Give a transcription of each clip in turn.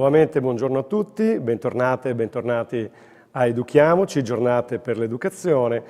Nuovamente buongiorno a tutti, bentornate e bentornati a Educhiamoci, giornate per l'educazione,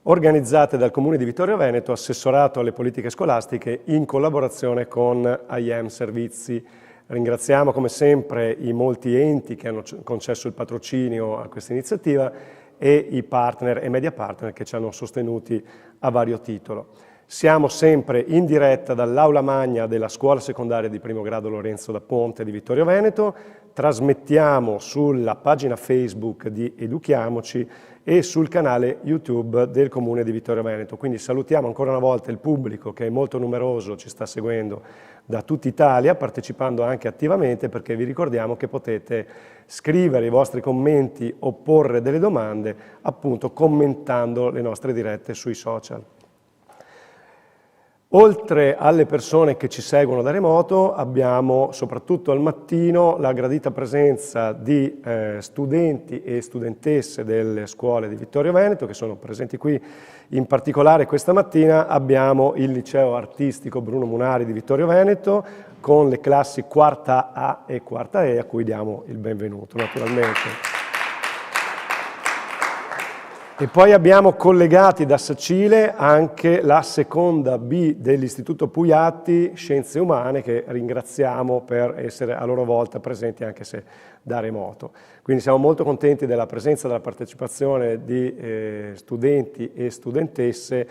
organizzate dal Comune di Vittorio Veneto, assessorato alle politiche scolastiche in collaborazione con IEM Servizi. Ringraziamo come sempre i molti enti che hanno concesso il patrocinio a questa iniziativa e i partner e media partner che ci hanno sostenuti a vario titolo. Siamo sempre in diretta dall'aula magna della scuola secondaria di primo grado Lorenzo da Ponte di Vittorio Veneto, trasmettiamo sulla pagina Facebook di Educhiamoci e sul canale YouTube del Comune di Vittorio Veneto. Quindi salutiamo ancora una volta il pubblico che è molto numeroso, ci sta seguendo da tutta Italia, partecipando anche attivamente, perché vi ricordiamo che potete scrivere i vostri commenti o porre delle domande appunto commentando le nostre dirette sui social. Oltre alle persone che ci seguono da remoto, abbiamo soprattutto al mattino la gradita presenza di studenti e studentesse delle scuole di Vittorio Veneto che sono presenti qui. In particolare questa mattina abbiamo il liceo artistico Bruno Munari di Vittorio Veneto con le classi quarta A e quarta E a cui diamo il benvenuto naturalmente. E poi abbiamo collegati da Sacile anche la seconda B dell'Istituto Pugliatti Scienze Umane, che ringraziamo per essere a loro volta presenti anche se da remoto. Quindi siamo molto contenti della presenza e della partecipazione di studenti e studentesse,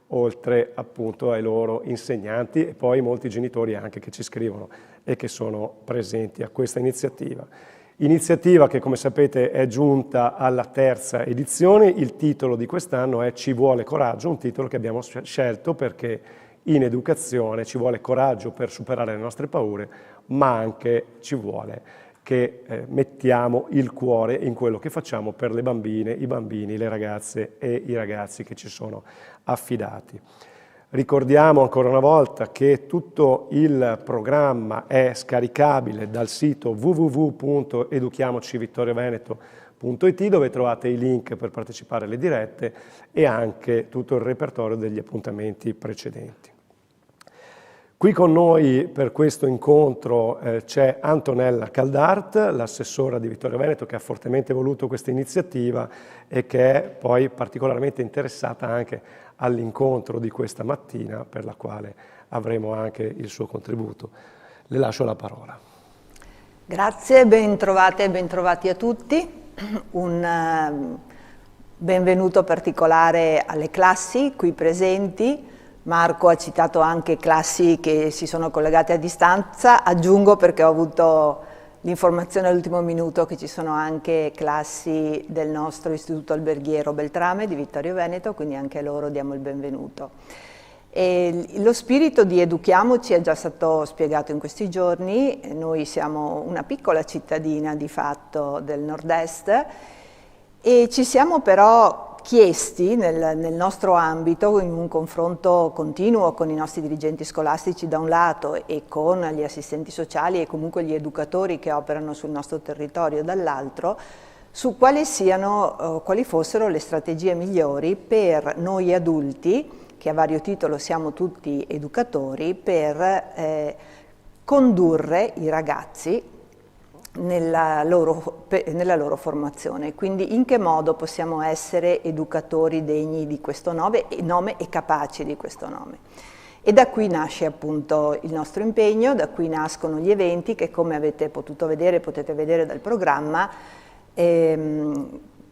oltre appunto ai loro insegnanti e poi molti genitori anche che ci scrivono e che sono presenti a questa iniziativa. Iniziativa che, come sapete, è giunta alla terza edizione. Il titolo di quest'anno è Ci vuole coraggio, un titolo che abbiamo scelto perché in educazione ci vuole coraggio per superare le nostre paure, ma anche ci vuole che mettiamo il cuore in quello che facciamo per le bambine, i bambini, le ragazze e i ragazzi che ci sono affidati. Ricordiamo ancora una volta che tutto il programma è scaricabile dal sito www.educhiamocivittorioveneto.it, dove trovate i link per partecipare alle dirette e anche tutto il repertorio degli appuntamenti precedenti. Qui con noi per questo incontro c'è Antonella Caldart, l'assessora di Vittorio Veneto, che ha fortemente voluto questa iniziativa e che è poi particolarmente interessata anche all'incontro di questa mattina, per la quale avremo anche il suo contributo. Le lascio la parola. Grazie, ben trovate e ben trovati a tutti. Un benvenuto particolare alle classi qui presenti. Marco ha citato anche classi che si sono collegate a distanza, aggiungo perché ho avuto l'informazione all'ultimo minuto che ci sono anche classi del nostro istituto alberghiero Beltrame di Vittorio Veneto, quindi anche a loro diamo il benvenuto. E lo spirito di Educhiamoci è già stato spiegato in questi giorni. Noi siamo una piccola cittadina di fatto del nord-est e ci siamo però chiesti nel nostro ambito, in un confronto continuo con i nostri dirigenti scolastici da un lato e con gli assistenti sociali e comunque gli educatori che operano sul nostro territorio dall'altro, su quali fossero le strategie migliori per noi adulti, che a vario titolo siamo tutti educatori, per condurre i ragazzi nella loro formazione. Quindi in che modo possiamo essere educatori degni di questo nome e capaci di questo nome. E da qui nasce appunto il nostro impegno, da qui nascono gli eventi che, come avete potuto vedere, potete vedere dal programma,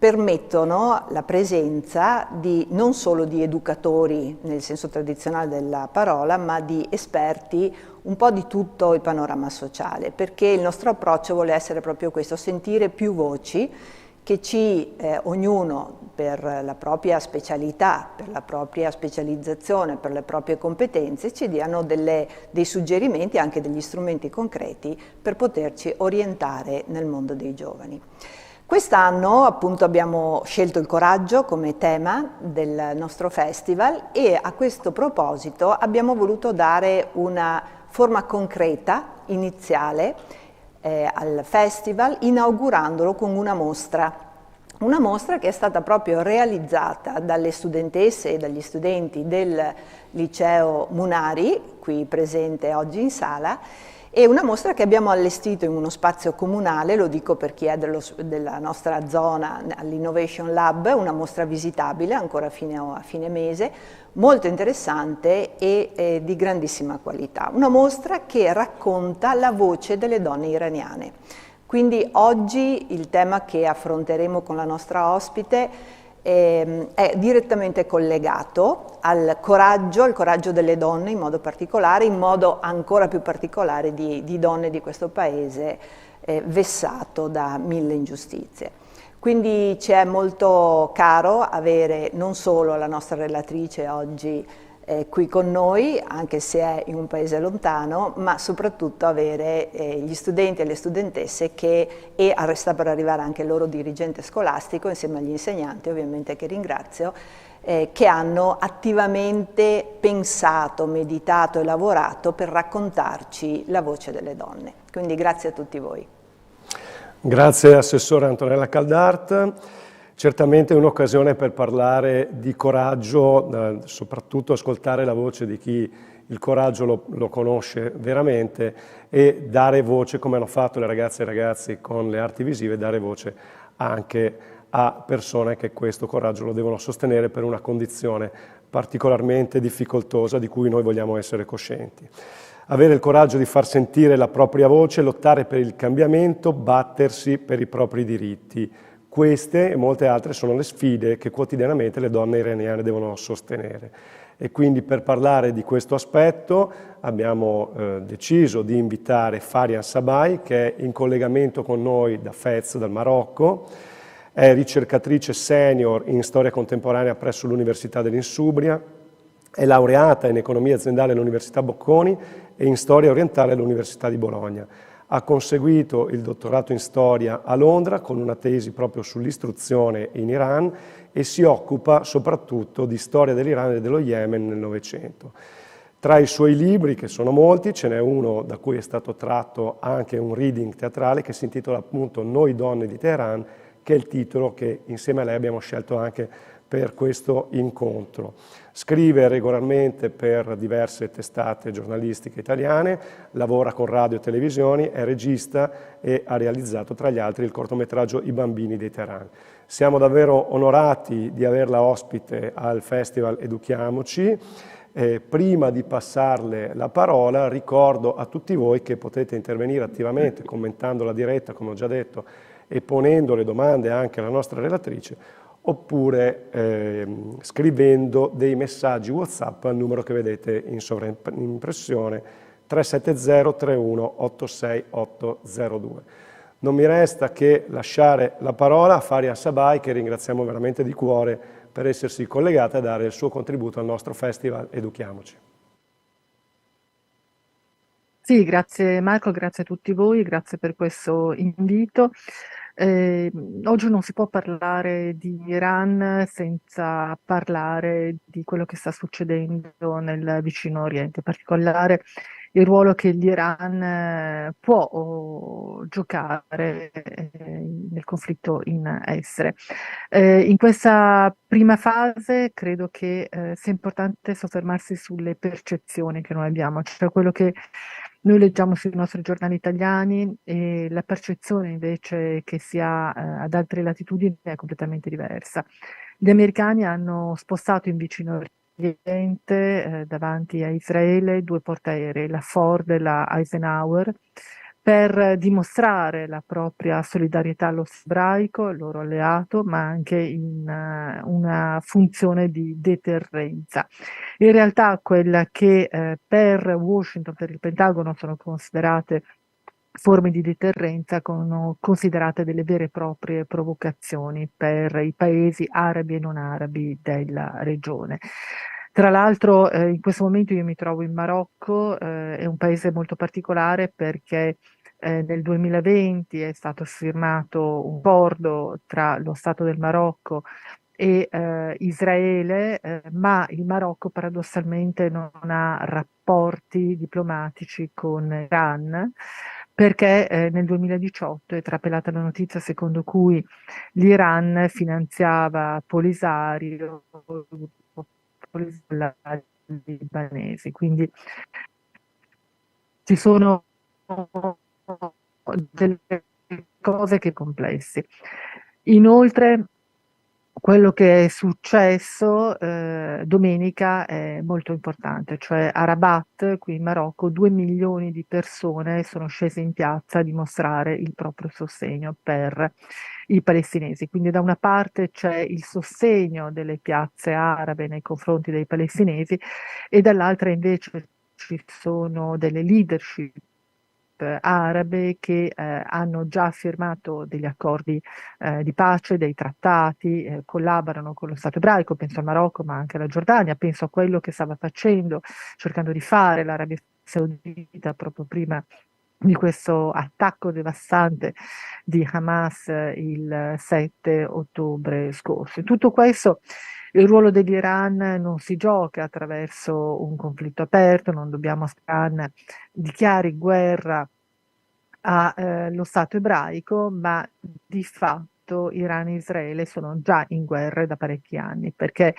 permettono la presenza non solo di educatori nel senso tradizionale della parola, ma di esperti un po' di tutto il panorama sociale, perché il nostro approccio vuole essere proprio questo, sentire più voci che ognuno per la propria specialità, per la propria specializzazione, per le proprie competenze, ci diano dei suggerimenti, anche degli strumenti concreti per poterci orientare nel mondo dei giovani. Quest'anno appunto abbiamo scelto il coraggio come tema del nostro festival e a questo proposito abbiamo voluto dare una forma concreta, iniziale, al festival, inaugurandolo con una mostra che è stata proprio realizzata dalle studentesse e dagli studenti del liceo Munari, qui presente oggi in sala, e una mostra che abbiamo allestito in uno spazio comunale, lo dico per chi è della nostra zona, all'Innovation Lab, una mostra visitabile ancora a fine mese, molto interessante e di grandissima qualità. Una mostra che racconta la voce delle donne iraniane. Quindi oggi il tema che affronteremo con la nostra ospite è direttamente collegato al coraggio delle donne in modo particolare, in modo ancora più particolare di donne di questo paese vessato da 1000 ingiustizie. Quindi ci è molto caro avere non solo la nostra relatrice oggi qui con noi, anche se è in un paese lontano, ma soprattutto avere gli studenti e le studentesse e sta per arrivare anche il loro dirigente scolastico, insieme agli insegnanti ovviamente che ringrazio, che hanno attivamente pensato, meditato e lavorato per raccontarci la voce delle donne. Quindi grazie a tutti voi. Grazie Assessore Antonella Caldart. Certamente è un'occasione per parlare di coraggio, soprattutto ascoltare la voce di chi il coraggio lo conosce veramente e dare voce, come hanno fatto le ragazze e i ragazzi con le arti visive, dare voce anche a persone che questo coraggio lo devono sostenere per una condizione particolarmente difficoltosa di cui noi vogliamo essere coscienti. Avere il coraggio di far sentire la propria voce, lottare per il cambiamento, battersi per i propri diritti. Queste e molte altre sono le sfide che quotidianamente le donne iraniane devono sostenere. E quindi per parlare di questo aspetto abbiamo deciso di invitare Farian Sabai, che è in collegamento con noi da Fez, dal Marocco. È ricercatrice senior in storia contemporanea presso l'Università dell'Insubria, è laureata in economia aziendale all'Università Bocconi e in storia orientale all'Università di Bologna. Ha conseguito il dottorato in storia a Londra con una tesi proprio sull'istruzione in Iran e si occupa soprattutto di storia dell'Iran e dello Yemen nel Novecento. Tra i suoi libri, che sono molti, ce n'è uno da cui è stato tratto anche un reading teatrale che si intitola appunto Noi donne di Teheran, che è il titolo che insieme a lei abbiamo scelto anche per questo incontro. Scrive regolarmente per diverse testate giornalistiche italiane, lavora con radio e televisioni, è regista e ha realizzato tra gli altri il cortometraggio I bambini di Teheran. Siamo davvero onorati di averla ospite al Festival Educhiamoci. Prima di passarle la parola ricordo a tutti voi che potete intervenire attivamente commentando la diretta, come ho già detto, e ponendo le domande anche alla nostra relatrice, oppure scrivendo dei messaggi WhatsApp al numero che vedete in sovraimpressione 370 31 86802. Non mi resta che lasciare la parola a Farian Sabai, che ringraziamo veramente di cuore per essersi collegata e dare il suo contributo al nostro Festival Educhiamoci. Sì, grazie Marco, grazie a tutti voi, grazie per questo invito. Oggi non si può parlare di Iran senza parlare di quello che sta succedendo nel vicino Oriente, in particolare il ruolo che l'Iran può giocare nel conflitto in essere. In questa prima fase credo che sia importante soffermarsi sulle percezioni che noi abbiamo, cioè quello che noi leggiamo sui nostri giornali italiani e la percezione invece che si ha ad altre latitudini è completamente diversa. Gli americani hanno spostato in vicino Oriente davanti a Israele 2 portaerei, la Ford e la Eisenhower, per dimostrare la propria solidarietà allo ebraico, il loro alleato, ma anche in una funzione di deterrenza. In realtà quella che per Washington, per il Pentagono, sono considerate forme di deterrenza, sono considerate delle vere e proprie provocazioni per i paesi arabi e non arabi della regione. Tra l'altro in questo momento io mi trovo in Marocco, è un paese molto particolare perché nel 2020 è stato firmato un accordo tra lo Stato del Marocco e Israele, ma il Marocco paradossalmente non ha rapporti diplomatici con l'Iran perché nel 2018 è trapelata la notizia secondo cui l'Iran finanziava Polisario, libanesi. Quindi ci sono delle cose che complessi. Inoltre, quello che è successo domenica è molto importante, cioè a Rabat, qui in Marocco, 2 milioni di persone sono scese in piazza a dimostrare il proprio sostegno per i palestinesi. Quindi da una parte c'è il sostegno delle piazze arabe nei confronti dei palestinesi e dall'altra invece ci sono delle leadership arabe che hanno già firmato degli accordi di pace, dei trattati, collaborano con lo Stato ebraico, penso al Marocco ma anche alla Giordania, penso a quello che stava facendo, cercando di fare l'Arabia Saudita proprio prima di questo attacco devastante di Hamas il 7 ottobre scorso. In tutto questo il ruolo dell'Iran non si gioca attraverso un conflitto aperto, non dobbiamo aspettare dichiari guerra allo Stato ebraico, ma di fatto Iran e Israele sono già in guerra da parecchi anni, perché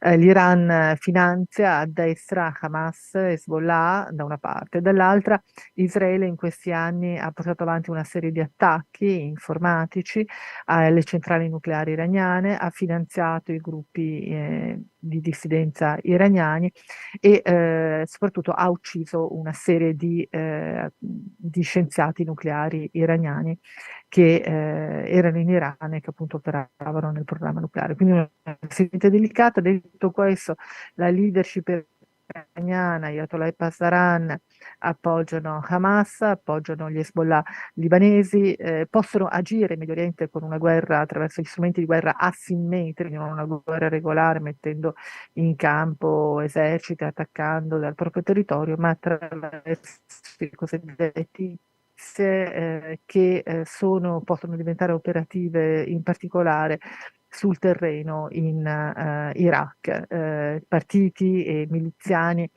l'Iran finanzia a destra Hamas e Hezbollah da una parte, dall'altra Israele in questi anni ha portato avanti una serie di attacchi informatici alle centrali nucleari iraniane, ha finanziato i gruppi di dissidenza iraniani e soprattutto ha ucciso una serie di scienziati nucleari iraniani che erano in Iran e che appunto operavano nel programma nucleare. Quindi una situazione delicata. Detto questo, la leadership iraniana, Ayatollah Pasdaran, appoggiano Hamas, appoggiano gli Hezbollah libanesi, possono agire in Medio Oriente con una guerra attraverso gli strumenti di guerra asimmetrici, non una guerra regolare, mettendo in campo eserciti, attaccando dal proprio territorio, ma attraverso i cosiddetti che possono diventare operative in particolare sul terreno in Iraq, partiti e miliziani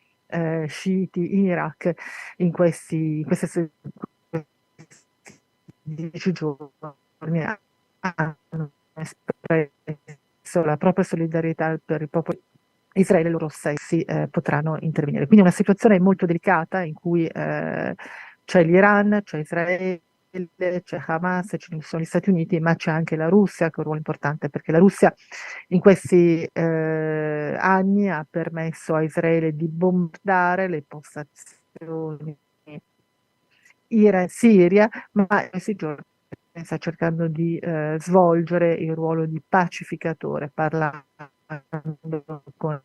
sciiti in Iraq in queste 10 giorni hanno espresso la propria solidarietà per il popolo Israele, loro stessi potranno intervenire. Quindi è una situazione molto delicata in cui c'è l'Iran, c'è Israele, c'è Hamas, ci sono gli Stati Uniti, ma c'è anche la Russia che ha un ruolo importante perché la Russia in questi anni ha permesso a Israele di bombardare le postazioni Siria, ma in questi giorni sta cercando di svolgere il ruolo di pacificatore, parlando con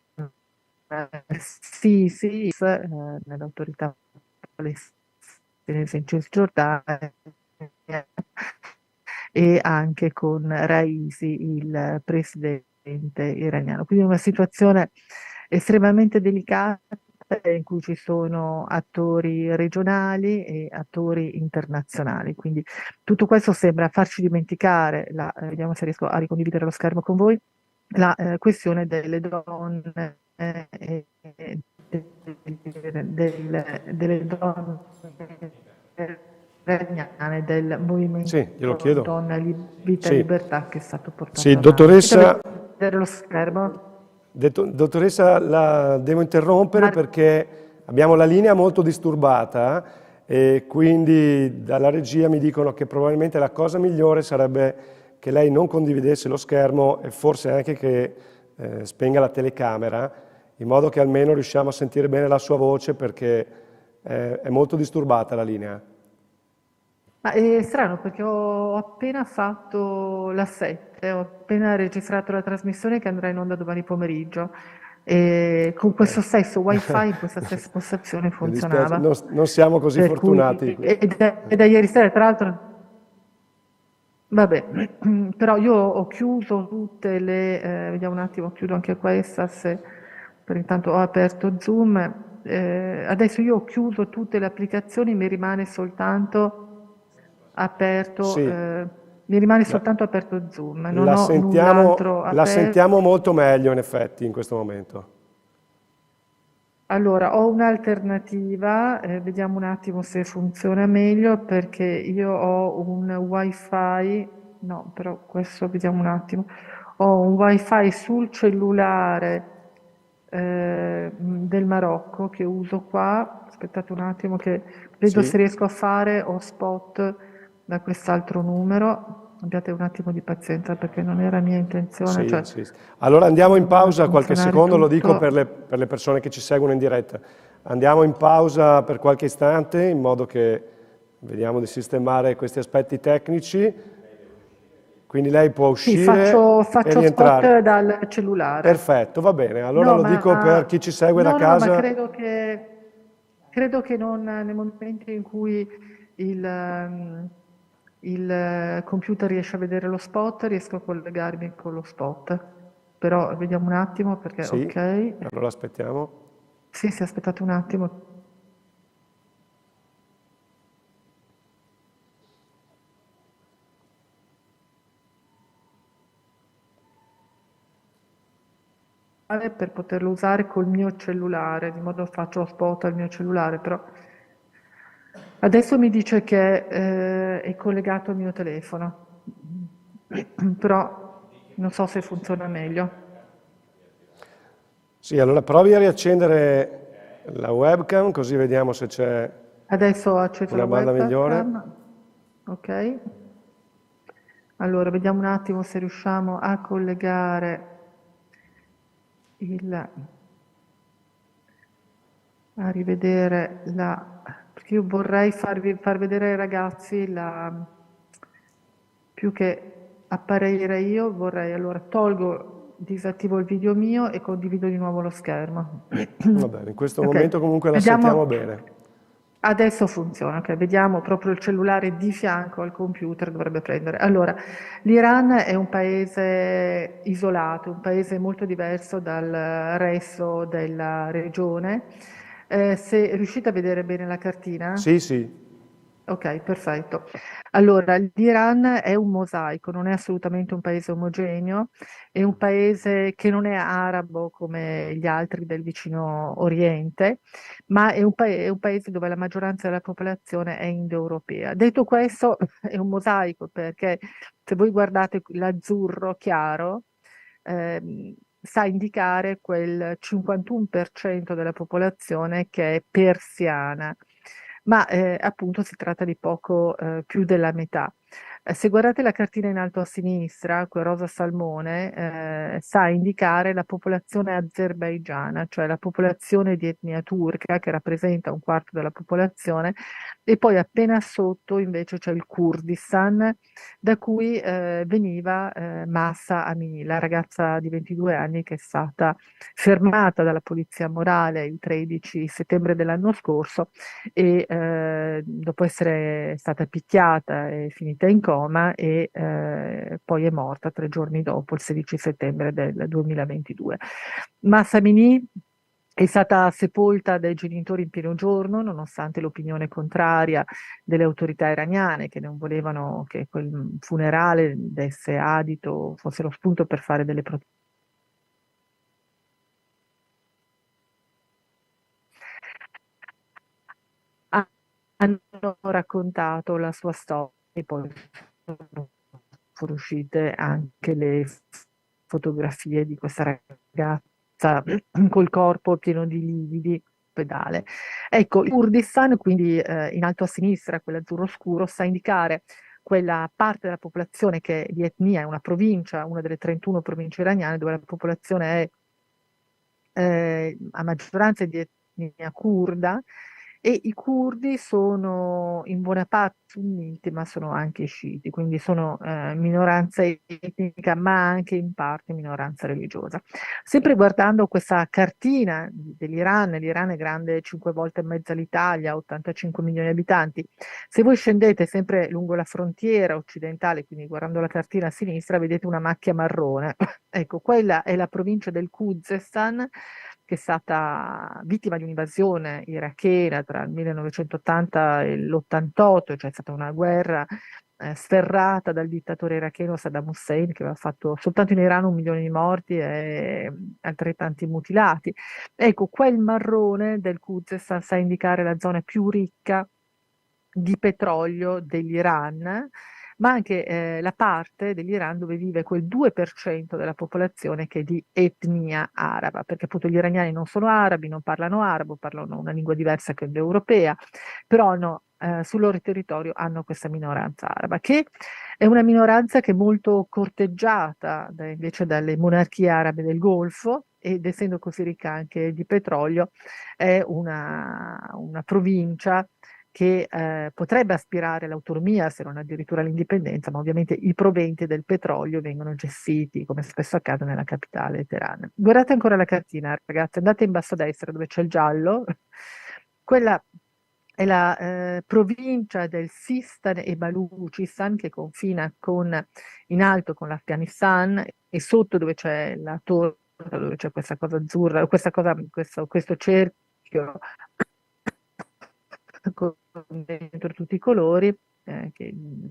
Sisi, nell'autorità palestinese in Cisgiordania e anche con Raisi, il presidente iraniano. Quindi una situazione estremamente delicata in cui ci sono attori regionali e attori internazionali. Quindi tutto questo sembra farci dimenticare, vediamo se riesco a ricondividere lo schermo con voi, la questione delle donne e delle donne iraniane del Sì, glielo movimento chiedo. Donna, Vita e Sì, Libertà che è stato portato sì, avanti. dottoressa, Potete vedere lo schermo? dottoressa, la devo interrompere Mar- perché abbiamo la linea molto disturbata e quindi dalla regia mi dicono che probabilmente la cosa migliore sarebbe che lei non condividesse lo schermo e forse anche che spenga la telecamera, in modo che almeno riusciamo a sentire bene la sua voce perché è molto disturbata la linea. Ma è strano perché ho appena fatto la 7, ho appena registrato la trasmissione che andrà in onda domani pomeriggio e con questo stesso wifi in questa stessa postazione Mi dispiace, funzionava. non siamo così Per cui, fortunati qui. è da ieri sera, tra l'altro, vabbè, però io ho chiuso tutte vediamo un attimo, chiudo anche questa, per intanto ho aperto Zoom. Adesso io ho chiuso tutte le applicazioni, aperto, Sì, eh, mi rimane la, soltanto aperto Zoom, non ho null'altro la aperto. sentiamo molto meglio in effetti in questo momento. Allora, ho un'alternativa, vediamo un attimo se funziona meglio perché io ho un wifi, no, però questo vediamo un attimo, ho un wifi sul cellulare del Marocco che uso qua. Aspettate un attimo che vedo se Sì, riesco a fare hotspot da quest'altro numero. Abbiate un attimo di pazienza perché non era mia intenzione, sì, cioè sì. Allora andiamo in doveva pausa qualche funzionare secondo, lo dico tutto. per le persone che ci seguono in diretta. Andiamo in pausa per qualche istante in modo che vediamo di sistemare questi aspetti tecnici. Quindi lei può Sì, uscire e faccio spot rientrare. dal cellulare. Perfetto, va bene. Allora No, lo dico per chi ci segue da no, ma casa. credo che non, nel momento in cui il computer riesce a vedere lo spot, riesco a collegarmi con lo spot. Però vediamo un attimo perché, Sì, ok. allora aspettiamo. Sì, sì, aspettate un attimo. Per poterlo usare col mio cellulare, di modo faccio lo spot al mio cellulare, però adesso mi dice che è collegato al mio telefono, però non so se funziona meglio. Sì, allora provi a riaccendere la webcam così vediamo se c'è Adesso ho acceso la una banda migliore. webcam, ok? Allora, vediamo un attimo se riusciamo a collegare a rivedere perché io vorrei far vedere ai ragazzi più che apparire io, vorrei allora disattivo il video mio e condivido di nuovo lo schermo. Va bene, in questo Ok, momento comunque la sentiamo vediamo. bene. Adesso funziona, ok, vediamo proprio il cellulare di fianco al computer dovrebbe prendere. Allora, l'Iran è un paese isolato, un paese molto diverso dal resto della regione. Se riuscite a vedere bene la cartina? Sì, sì, Ok, perfetto. Allora, l'Iran è un mosaico, non è assolutamente un paese omogeneo, è un paese che non è arabo come gli altri del vicino Oriente, ma è un paese dove la maggioranza della popolazione è indoeuropea. Detto questo, è un mosaico perché se voi guardate l'azzurro chiaro, sa indicare quel 51% della popolazione che è persiana, ma appunto si tratta di poco più della metà. Se guardate la cartina in alto a sinistra, quel rosa salmone, sa indicare la popolazione azerbaigiana, cioè la popolazione di etnia turca che rappresenta un quarto della popolazione, e poi appena sotto invece c'è il Kurdistan, da cui veniva Mahsa Amini, la ragazza di 22 anni che è stata fermata dalla polizia morale il 13 settembre dell'anno scorso e dopo essere stata picchiata è finita in coma e poi è morta 3 giorni dopo, il 16 settembre del 2022. Mahsa Amini è stata sepolta dai genitori in pieno giorno, nonostante l'opinione contraria delle autorità iraniane che non volevano che quel funerale desse adito, fosse lo spunto per fare delle proteste. Hanno raccontato la sua storia e poi sono fuoriuscite anche le fotografie di questa ragazza col corpo pieno di lividi, pedale. Ecco, il Kurdistan, quindi in alto a sinistra, quell'azzurro scuro, sa indicare quella parte della popolazione che di etnia è una provincia, una delle 31 province iraniane, dove la popolazione è a maggioranza di etnia curda e i curdi sono in buona parte sunniti, ma sono anche sciiti, quindi sono minoranza etnica, ma anche in parte minoranza religiosa. Sempre guardando questa cartina dell'Iran, l'Iran è grande 5 volte e mezza l'Italia, 85 milioni di abitanti. Se voi scendete sempre lungo la frontiera occidentale, quindi guardando la cartina a sinistra, vedete una macchia marrone. Ecco, quella è la provincia del Khuzestan, che è stata vittima di un'invasione irachena tra il 1980 e l'88, cioè è stata una guerra sferrata dal dittatore iracheno Saddam Hussein, che aveva fatto soltanto in Iran 1 milione di morti e altrettanti mutilati. Ecco, quel marrone del Khuzestan sa indicare la zona più ricca di petrolio dell'Iran, ma anche la parte dell'Iran dove vive quel 2% della popolazione che è di etnia araba, perché appunto gli iraniani non sono arabi, non parlano arabo, parlano una lingua diversa che l'europea, però sul loro territorio hanno questa minoranza araba, che è una minoranza che è molto corteggiata invece dalle monarchie arabe del Golfo, ed essendo così ricca anche di petrolio, è una provincia che potrebbe aspirare all'autonomia, se non addirittura all'indipendenza, ma ovviamente i proventi del petrolio vengono gestiti, come spesso accade nella capitale Teheran. Guardate ancora la cartina, ragazzi, andate in basso a destra dove c'è il giallo, quella è la provincia del Sistan e Baluchistan che confina in alto con l'Afghanistan e sotto dove c'è la torre, dove c'è questa cosa azzurra, questo cerchio con dentro tutti i colori, che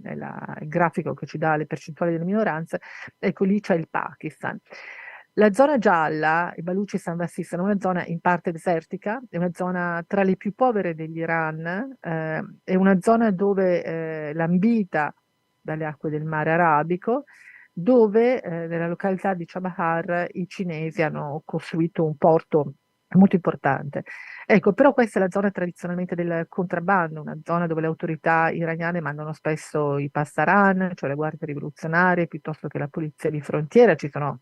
è il grafico che ci dà le percentuali delle minoranze, ecco lì c'è il Pakistan. La zona gialla, i Baluchistan Vasistan, è una zona in parte desertica, è una zona tra le più povere dell'Iran, è una zona dove lambita dalle acque del mare Arabico, dove nella località di Chabahar i cinesi hanno costruito un porto molto importante. Ecco, però questa è la zona tradizionalmente del contrabbando, una zona dove le autorità iraniane mandano spesso i passaran, cioè le guardie rivoluzionarie, piuttosto che la polizia di frontiera. Ci sono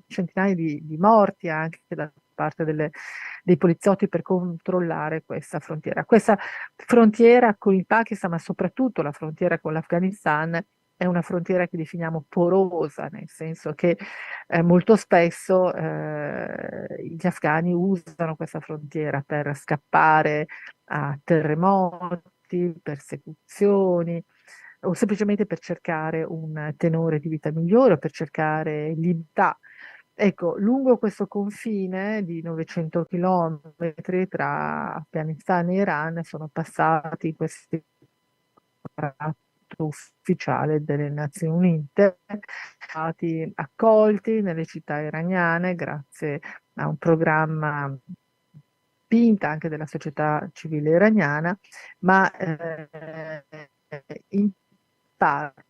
centinaia di morti anche da parte dei poliziotti per controllare questa frontiera. Questa frontiera con il Pakistan, ma soprattutto la frontiera con l'Afghanistan, è una frontiera che definiamo porosa, nel senso che molto spesso gli afghani usano questa frontiera per scappare a terremoti, persecuzioni o semplicemente per cercare un tenore di vita migliore o per cercare libertà. Ecco, lungo questo confine di 900 chilometri tra Afghanistan e Iran sono passati questi ufficiale delle Nazioni Unite, stati accolti nelle città iraniane grazie a un programma spinta anche della società civile iraniana, ma in parte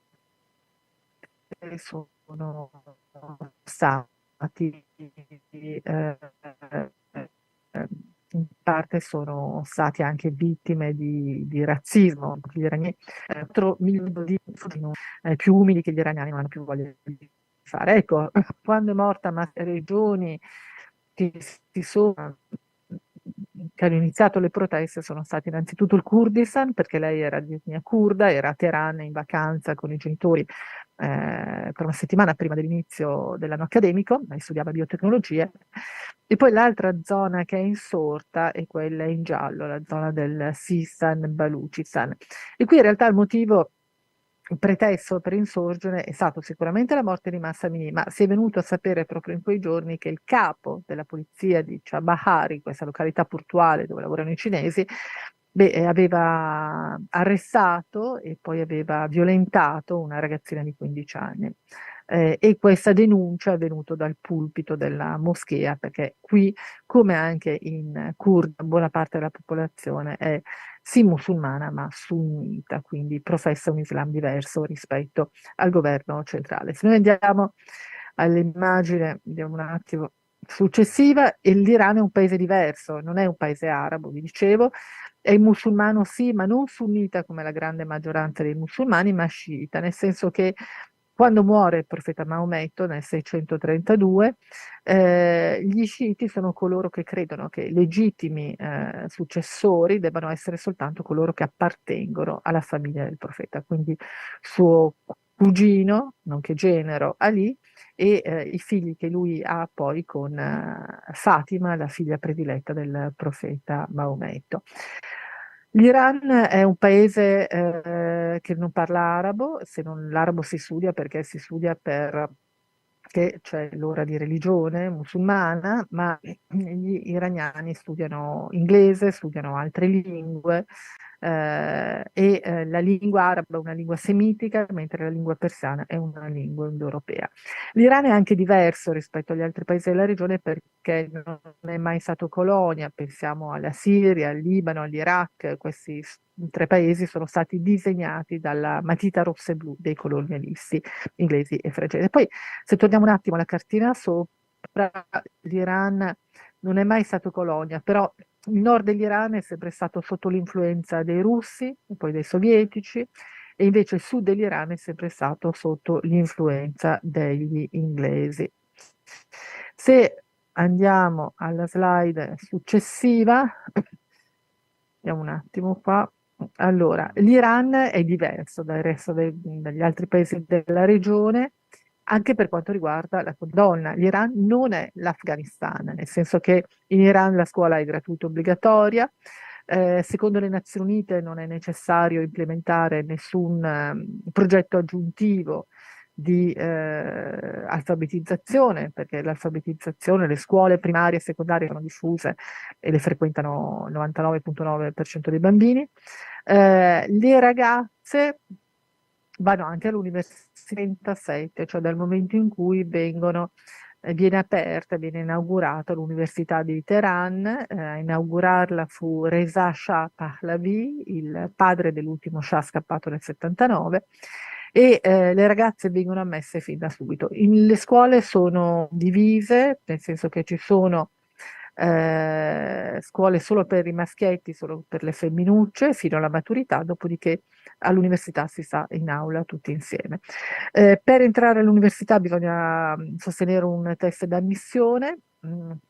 sono stati in parte sono stati anche vittime di razzismo. Gli iraniani, 4 milioni di più umili che gli iraniani non hanno più voglia di fare. Ecco, quando è morta regioni che si sono che hanno iniziato le proteste sono stati innanzitutto il Kurdistan, perché lei era di etnia kurda, era a Teheran in vacanza con i genitori per una settimana prima dell'inizio dell'anno accademico, lei studiava biotecnologie, e poi l'altra zona che è insorta è quella in giallo, la zona del Sistan-Baluchistan. E qui in realtà il pretesto per insorgere è stato sicuramente la morte di Massa Amini, ma si è venuto a sapere proprio in quei giorni che il capo della polizia di Chabahar, questa località portuale dove lavorano i cinesi, aveva arrestato e poi aveva violentato una ragazzina di 15 anni. E questa denuncia è venuta dal pulpito della moschea, perché qui, come anche in Curd, buona parte della popolazione è sì musulmana ma sunnita, quindi professa un Islam diverso rispetto al governo centrale. Se noi andiamo all'immagine, vediamo un attimo, successiva, e l'Iran è un paese diverso, non è un paese arabo, vi dicevo, è musulmano sì, ma non sunnita come la grande maggioranza dei musulmani, ma sciita, nel senso che quando muore il profeta Maometto nel 632, gli sciiti sono coloro che credono che legittimi successori debbano essere soltanto coloro che appartengono alla famiglia del profeta, quindi suo cugino, nonché genero, Ali, e i figli che lui ha poi con Fatima, la figlia prediletta del profeta Maometto. L'Iran è un paese che non parla arabo, se non l'arabo si studia perché si studia che c'è l'ora di religione musulmana, ma gli iraniani studiano inglese, studiano altre lingue, la lingua araba è una lingua semitica, mentre la lingua persiana è una lingua indoeuropea. L'Iran è anche diverso rispetto agli altri paesi della regione perché non è mai stato colonia, pensiamo alla Siria, al Libano, all'Iraq, questi tre paesi sono stati disegnati dalla matita rossa e blu dei colonialisti inglesi e francesi. Poi, se torniamo un attimo alla cartina sopra, l'Iran non è mai stato colonia, però il nord dell'Iran è sempre stato sotto l'influenza dei russi e poi dei sovietici, e invece il sud dell'Iran è sempre stato sotto l'influenza degli inglesi. Se andiamo alla slide successiva, vediamo un attimo qua. Allora, l'Iran è diverso dal resto dagli altri paesi della regione, anche per quanto riguarda la donna. L'Iran non è l'Afghanistan, nel senso che in Iran la scuola è gratuita e obbligatoria. Secondo le Nazioni Unite non è necessario implementare nessun progetto aggiuntivo di alfabetizzazione, perché l'alfabetizzazione, le scuole primarie e secondarie sono diffuse e le frequentano il 99,9% dei bambini. Le ragazze vanno anche all'università 37, cioè dal momento in cui viene aperta, viene inaugurata l'Università di Teheran. A inaugurarla fu Reza Shah Pahlavi, il padre dell'ultimo Shah scappato nel 79, e le ragazze vengono ammesse fin da subito. Le scuole sono divise, nel senso che ci sono scuole solo per i maschietti, solo per le femminucce, fino alla maturità, dopodiché all'università si sta in aula tutti insieme. Per entrare all'università bisogna sostenere un test d'ammissione,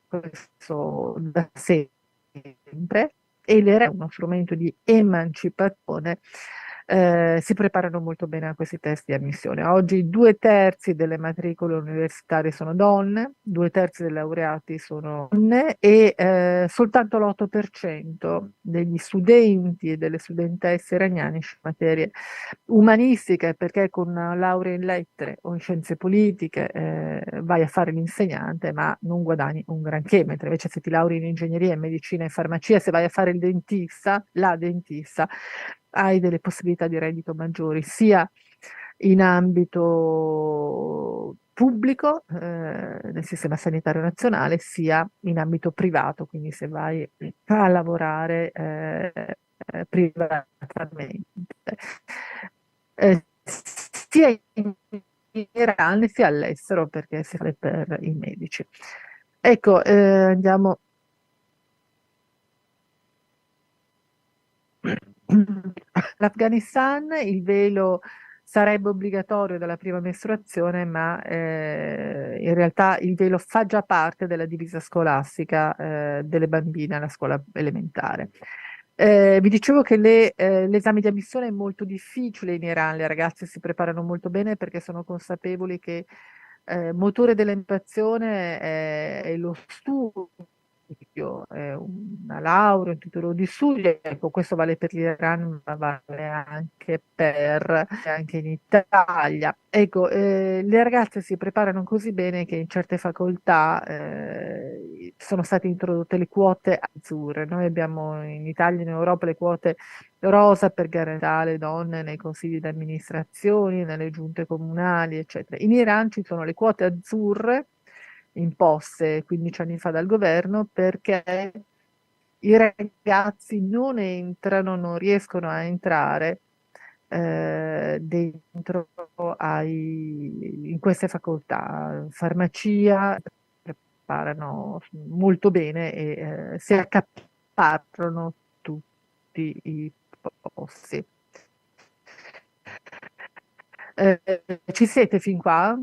questo da sempre, e l'ERA è uno strumento di emancipazione. Si preparano molto bene a questi test di ammissione. Oggi 2/3 delle matricole universitarie sono donne, 2/3 dei laureati sono donne, e soltanto l'8% degli studenti e delle studentesse iraniane scelgono materie umanistiche, perché con una laurea in lettere o in scienze politiche vai a fare l'insegnante, ma non guadagni un granché, mentre invece se ti lauri in ingegneria, in medicina e farmacia, se vai a fare il dentista, la dentista, hai delle possibilità di reddito maggiori, sia in ambito pubblico, nel sistema sanitario nazionale, sia in ambito privato, quindi se vai a lavorare privatamente. Sia in Iran sia all'estero, perché si fa per i medici. Ecco, andiamo. L'Afghanistan, il velo sarebbe obbligatorio dalla prima mestruazione, ma in realtà il velo fa già parte della divisa scolastica delle bambine alla scuola elementare. Vi dicevo che l'esame di ammissione è molto difficile in Iran, le ragazze si preparano molto bene perché sono consapevoli che motore dell'educazione è lo studio, è una laurea, un titolo di studio. Ecco, questo vale per l'Iran, ma vale anche in Italia. Ecco, le ragazze si preparano così bene che in certe facoltà sono state introdotte le quote azzurre. Noi abbiamo in Italia e in Europa le quote rosa per garantire le donne nei consigli di amministrazione, nelle giunte comunali, eccetera. In Iran ci sono le quote azzurre imposte 15 anni fa dal governo, perché i ragazzi non riescono a entrare dentro in queste facoltà. Farmacia preparano molto bene e si accaparrano tutti i posti. Ci siete fin qua?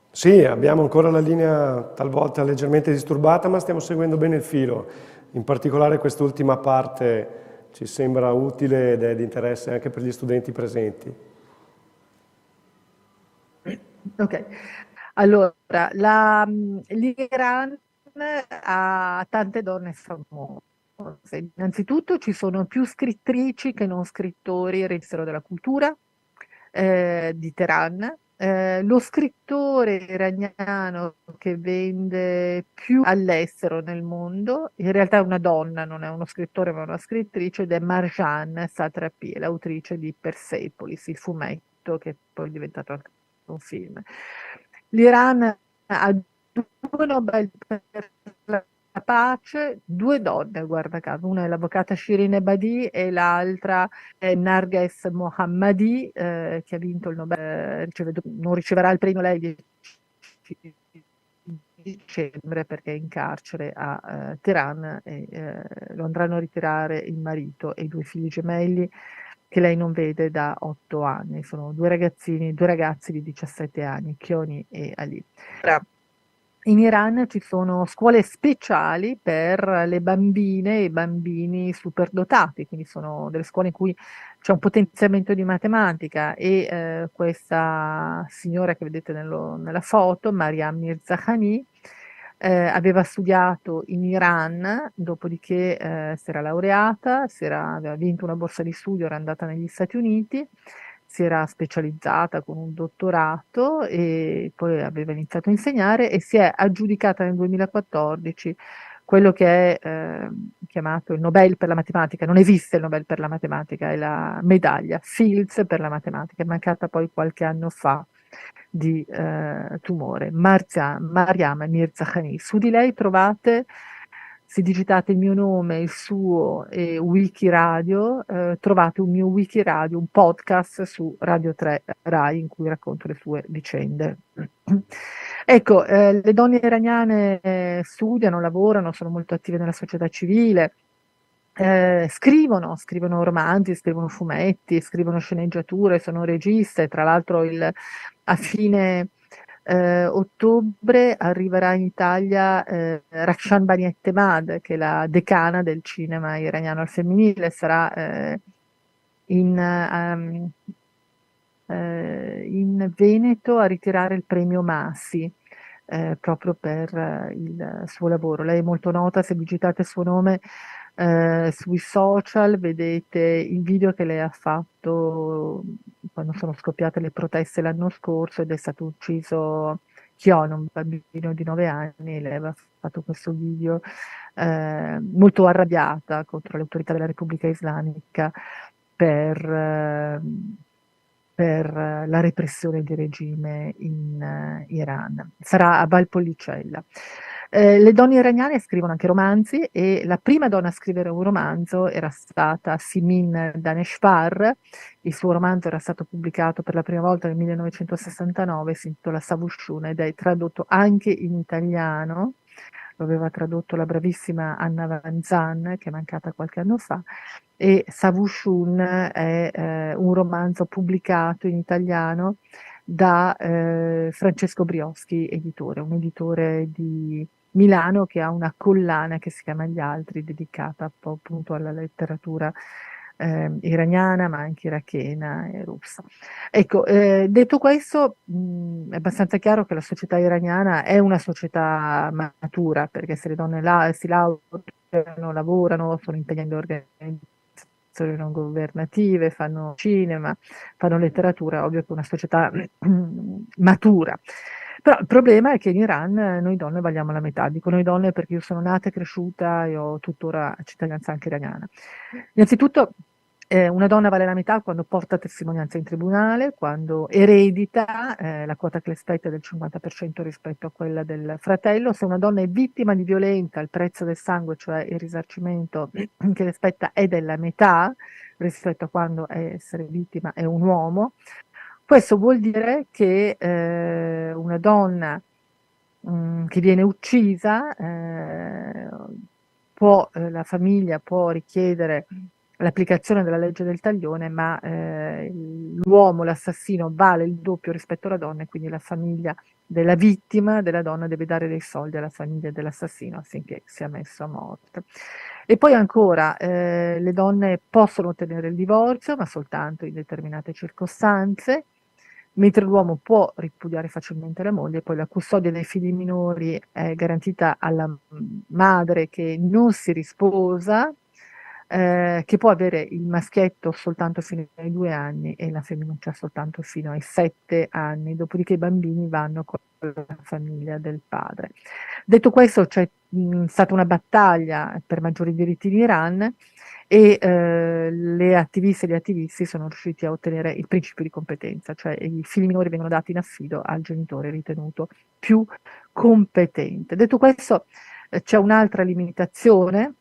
Sì, abbiamo ancora la linea talvolta leggermente disturbata, ma stiamo seguendo bene il filo. In particolare quest'ultima parte ci sembra utile ed è di interesse anche per gli studenti presenti. Ok, allora l'Iran ha tante donne famose. Innanzitutto ci sono più scrittrici che non scrittori al Ministero della Cultura di Teheran. lo scrittore iraniano che vende più all'estero nel mondo, in realtà è una donna, non è uno scrittore ma una scrittrice, ed è Marjane Satrapi, è l'autrice di Persepolis, il fumetto che poi è diventato anche un film. L'Iran ha due Nobel per la pace, due donne, guarda caso, una è l'avvocata Shirin Ebadi e l'altra Narges Mohammadi, che ha vinto il Nobel, non riceverà il premio lei il 10 dicembre perché è in carcere a Teheran e lo andranno a ritirare il marito e i due figli gemelli che lei non vede da 8 anni. Sono due ragazzi di 17 anni, Chioni e Ali. Ora, in Iran ci sono scuole speciali per le bambine e i bambini superdotati, quindi sono delle scuole in cui c'è un potenziamento di matematica e questa signora che vedete nella foto, Mariam Mirzakhani, aveva studiato in Iran, dopodiché si era laureata, aveva vinto una borsa di studio, era andata negli Stati Uniti, si era specializzata con un dottorato e poi aveva iniziato a insegnare e si è aggiudicata nel 2014 quello che è chiamato il Nobel per la matematica. Non esiste il Nobel per la matematica, è la medaglia Fields per la matematica, è mancata poi qualche anno fa di tumore. Mariam Mirzakhani. Su di lei trovate, se digitate il mio nome, il suo e Wikiradio, trovate un mio Wikiradio, un podcast su Radio 3 Rai in cui racconto le sue vicende. Ecco, le donne iraniane studiano, lavorano, sono molto attive nella società civile, scrivono romanzi, scrivono fumetti, scrivono sceneggiature, sono registe. Tra l'altro a fine ottobre arriverà in Italia Rakshan Bani Ettemad, che è la decana del cinema iraniano al femminile, sarà in Veneto a ritirare il premio Masi. Proprio per il suo lavoro. Lei è molto nota, se digitate il suo nome sui social vedete il video che lei ha fatto quando sono scoppiate le proteste l'anno scorso ed è stato ucciso Chion, un bambino di 9 anni, lei aveva fatto questo video molto arrabbiata contro le autorità della Repubblica Islamica per la repressione di regime in Iran. Sarà a Valpolicella. Le donne iraniane scrivono anche romanzi e la prima donna a scrivere un romanzo era stata Simin Daneshvar. Il suo romanzo era stato pubblicato per la prima volta nel 1969, si intitola Savushun ed è tradotto anche in italiano. Lo aveva tradotto la bravissima Anna Vanzan, che è mancata qualche anno fa, e Savushun è un romanzo pubblicato in italiano da Francesco Brioschi, editore, un editore di Milano che ha una collana che si chiama Gli Altri, dedicata appunto alla letteratura iraniana, ma anche irachena e russa. Ecco, detto questo, è abbastanza chiaro che la società iraniana è una società matura, perché se le donne si laureano, lavorano, sono impegnate in organizzazioni non governative, fanno cinema, fanno letteratura, ovvio che è una società matura. Però il problema è che in Iran noi donne valiamo la metà. Dico noi donne perché io sono nata e cresciuta e ho tuttora cittadinanza anche iraniana. Innanzitutto una donna vale la metà quando porta testimonianza in tribunale, quando eredita, la quota che le spetta è del 50% rispetto a quella del fratello. Se una donna è vittima di violenza, il prezzo del sangue, cioè il risarcimento che le spetta, è della metà rispetto a quando essere vittima è un uomo. Questo vuol dire che una donna che viene uccisa, la famiglia può richiedere l'applicazione della legge del taglione, ma l'uomo, l'assassino, vale il doppio rispetto alla donna e quindi la famiglia della vittima, della donna, deve dare dei soldi alla famiglia dell'assassino affinché sia messo a morte. E poi ancora, le donne possono ottenere il divorzio, ma soltanto in determinate circostanze, mentre l'uomo può ripudiare facilmente la moglie. Poi la custodia dei figli minori è garantita alla madre che non si risposa, che può avere il maschietto soltanto fino ai 2 anni e la femminuccia soltanto fino ai 7 anni, dopodiché i bambini vanno con la famiglia del padre. Detto questo, c'è stata una battaglia per maggiori diritti in Iran e le attiviste e gli attivisti sono riusciti a ottenere il principio di competenza, cioè i figli minori vengono dati in affido al genitore ritenuto più competente. Detto questo, c'è un'altra limitazione,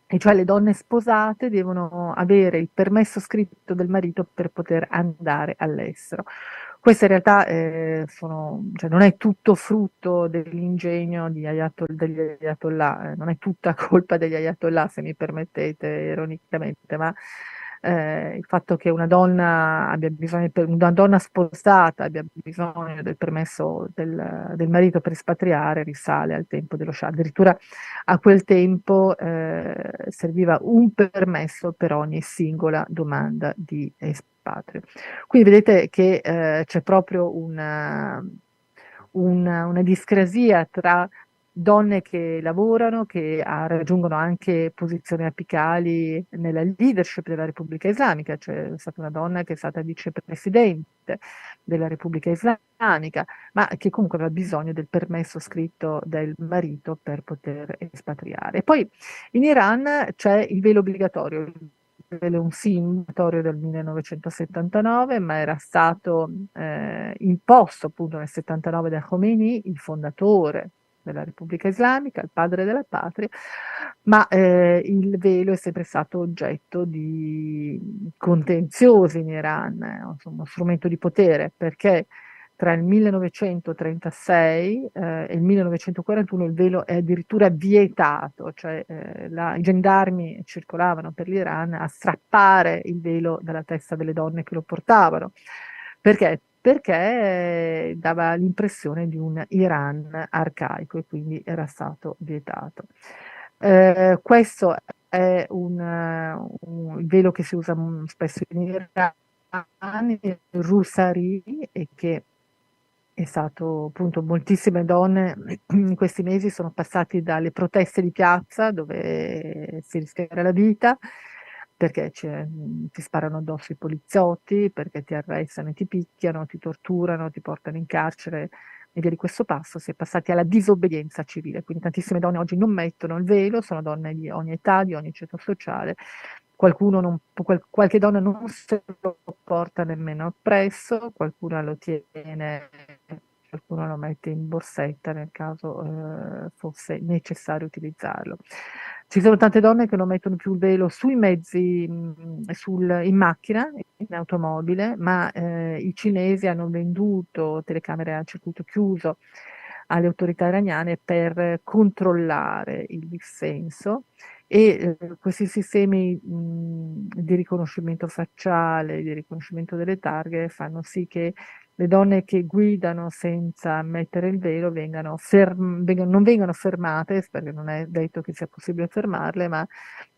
e cioè le donne sposate devono avere il permesso scritto del marito per poter andare all'estero. Questo in realtà cioè non è tutto frutto dell'ingegno degli ayatollah, non è tutta colpa degli ayatollah, se mi permettete ironicamente, ma il fatto che una donna abbia bisogno, una donna sposata abbia bisogno del permesso del marito per espatriare risale al tempo dello Shah. Addirittura a quel tempo serviva un permesso per ogni singola domanda di espatrio. Quindi vedete che c'è proprio una discrasia tra donne che lavorano, che raggiungono anche posizioni apicali nella leadership della Repubblica Islamica, cioè è stata una donna che è stata vicepresidente della Repubblica Islamica, ma che comunque aveva bisogno del permesso scritto del marito per poter espatriare. E poi in Iran c'è il velo obbligatorio. Il velo è un simbolo del 1979, ma era stato imposto appunto nel 79 da Khomeini, il fondatore della Repubblica Islamica, il padre della patria, ma il velo è sempre stato oggetto di contenziosi in Iran, insomma, uno strumento di potere, perché tra il 1936 e il 1941 il velo è addirittura vietato, cioè i gendarmi circolavano per l'Iran a strappare il velo dalla testa delle donne che lo portavano. Perché? Perché dava l'impressione di un Iran arcaico e quindi era stato vietato. Questo è il velo che si usa spesso in Iran, il Rusari, e che è stato appunto moltissime donne in questi mesi sono passati dalle proteste di piazza dove si rischia la vita perché ti sparano addosso i poliziotti, perché ti arrestano e ti picchiano, ti torturano, ti portano in carcere e via di questo passo si è passati alla disobbedienza civile. Quindi tantissime donne oggi non mettono il velo, sono donne di ogni età, di ogni ceto sociale. Qualche donna non se lo porta nemmeno appresso, qualcuna lo tiene, qualcuno lo mette in borsetta nel caso fosse necessario utilizzarlo. Ci sono tante donne che non mettono più il velo sui mezzi, in macchina, in automobile, ma i cinesi hanno venduto telecamere a circuito chiuso alle autorità iraniane per controllare il dissenso e questi sistemi di riconoscimento facciale, di riconoscimento delle targhe fanno sì che le donne che guidano senza mettere il velo non vengano fermate, perché non è detto che sia possibile fermarle, ma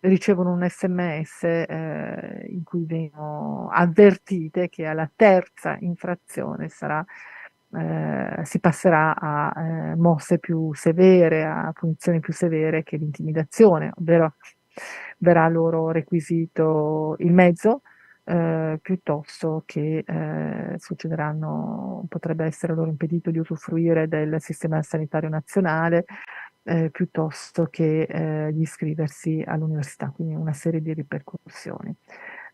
ricevono un SMS in cui vengono avvertite che alla terza infrazione si passerà a mosse più severe, a punizioni più severe che l'intimidazione, ovvero verrà loro requisito il mezzo piuttosto che potrebbe essere loro impedito di usufruire del sistema sanitario nazionale piuttosto che di iscriversi all'università, quindi una serie di ripercussioni.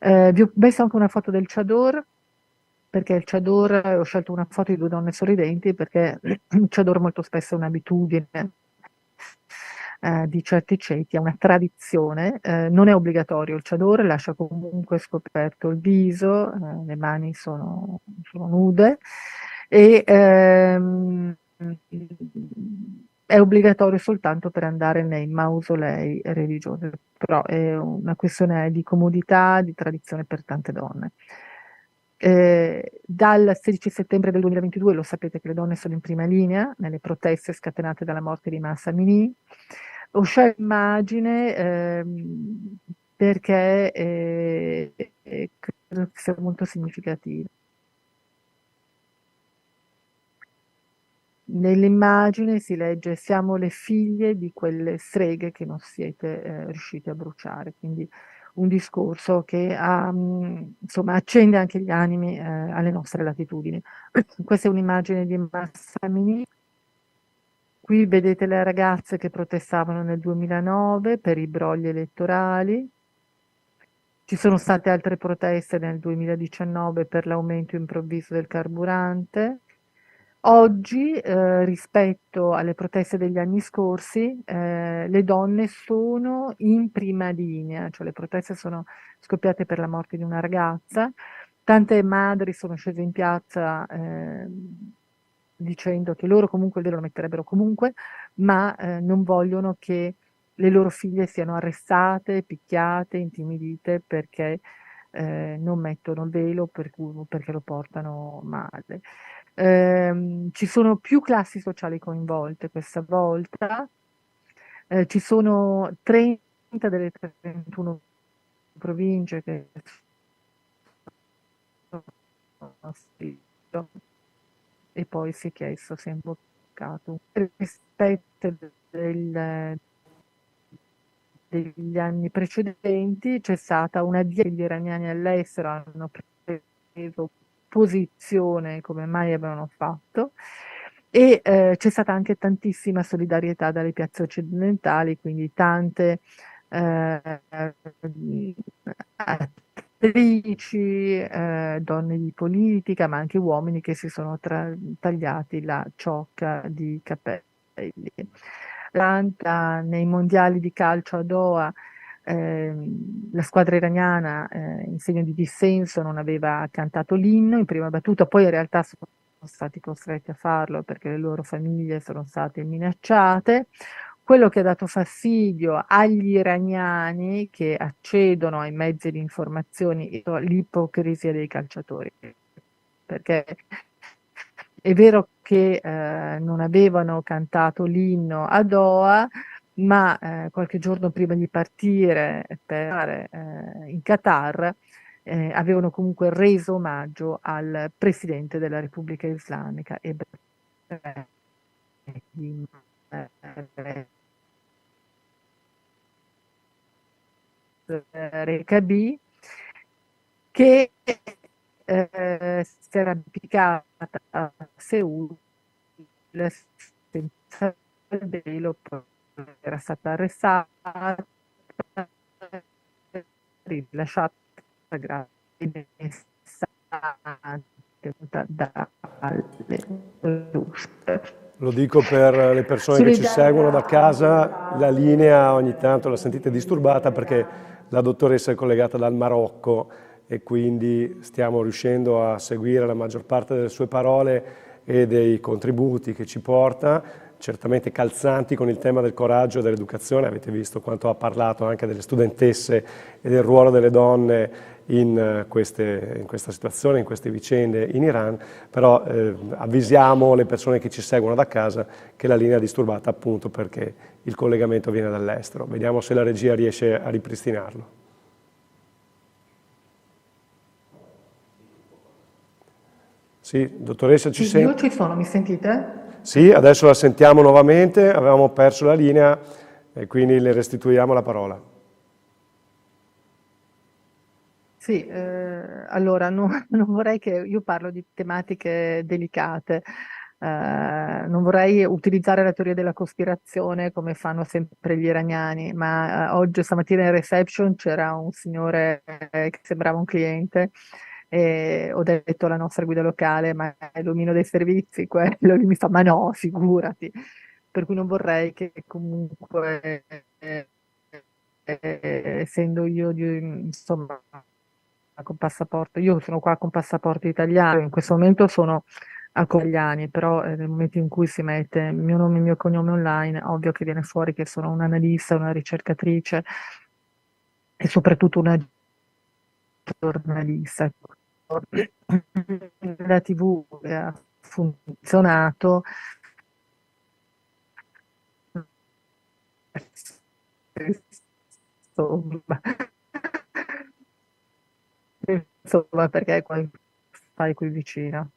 Vi ho messo anche una foto del Chador, perché il Chador, ho scelto una foto di due donne sorridenti, perché il Chador molto spesso è un'abitudine di certi ceti, è una tradizione, non è obbligatorio il Chador, lascia comunque scoperto il viso, le mani sono nude e è obbligatorio soltanto per andare nei mausolei religiosi, però è una questione di comodità, di tradizione per tante donne. Dal 16 settembre del 2022 lo sapete che le donne sono in prima linea nelle proteste scatenate dalla morte di Mahsa Amini. Ho scelto l'immagine perché credo che sia molto significativa. nell'immagine si legge siamo le figlie di quelle streghe che non siete riusciti a bruciare, quindi un discorso che insomma, accende anche gli animi alle nostre latitudini. Questa è un'immagine di Massamini. Qui vedete le ragazze che protestavano nel 2009 per i brogli elettorali. Ci sono state altre proteste nel 2019 per l'aumento improvviso del carburante. Oggi, rispetto alle proteste degli anni scorsi, le donne sono in prima linea, cioè le proteste sono scoppiate per la morte di una ragazza. Tante madri sono scese in piazza dicendo che loro comunque il velo lo metterebbero comunque, ma non vogliono che le loro figlie siano arrestate, picchiate, intimidite perché non mettono il velo perché lo portano male. Ci sono più classi sociali coinvolte questa volta, ci sono 30 delle 31 province che sono sito, e poi si è chiesto, si è invocato un rispetto degli anni precedenti. C'è stata una dieta, gli iraniani all'estero hanno preso posizione come mai avevano fatto, e c'è stata anche tantissima solidarietà dalle piazze occidentali, quindi tante attrici, donne di politica, ma anche uomini che si sono tagliati la ciocca di capelli. L'Atalanta nei mondiali di calcio a Doha, la squadra iraniana in segno di dissenso non aveva cantato l'inno in prima battuta, poi in realtà sono stati costretti a farlo perché le loro famiglie sono state minacciate. Quello che ha dato fastidio agli iraniani che accedono ai mezzi di informazione è l'ipocrisia dei calciatori, perché è vero che non avevano cantato l'inno a Doha, ma qualche giorno prima di partire per in Qatar avevano comunque reso omaggio al presidente della Repubblica Islamica, Ebrahim Rekabi, che si era applicata a Seul senza il velo, poi era stata arrestata, rilasciata grazie dalle ruspe. Lo dico per le persone che ci seguono da casa, la linea ogni tanto la sentite disturbata perché la dottoressa è collegata dal Marocco e quindi stiamo riuscendo a seguire la maggior parte delle sue parole e dei contributi che ci porta, certamente calzanti con il tema del coraggio e dell'educazione. Avete visto quanto ha parlato anche delle studentesse e del ruolo delle donne in questa situazione, in queste vicende in Iran, però avvisiamo le persone che ci seguono da casa che la linea è disturbata appunto perché il collegamento viene dall'estero. Vediamo se la regia riesce a ripristinarlo. Sì, dottoressa, ci sente? Io ci sono, mi sentite? Sì, adesso la sentiamo nuovamente, avevamo perso la linea e quindi le restituiamo la parola. Sì, allora non vorrei che io parlo di tematiche delicate, non vorrei utilizzare la teoria della cospirazione come fanno sempre gli iraniani, ma oggi stamattina in reception c'era un signore che sembrava un cliente e ho detto alla nostra guida locale, ma è l'omino dei servizi quello, lui mi fa, ma no, figurati, per cui non vorrei che comunque essendo io insomma con passaporto, io sono qua con passaporto italiano, in questo momento sono a italiani, però nel momento in cui si mette il mio nome e il mio cognome online, ovvio che viene fuori che sono un'analista, una ricercatrice e soprattutto una giornalista. La TV ha funzionato, insomma, insomma perché stai qui vicino.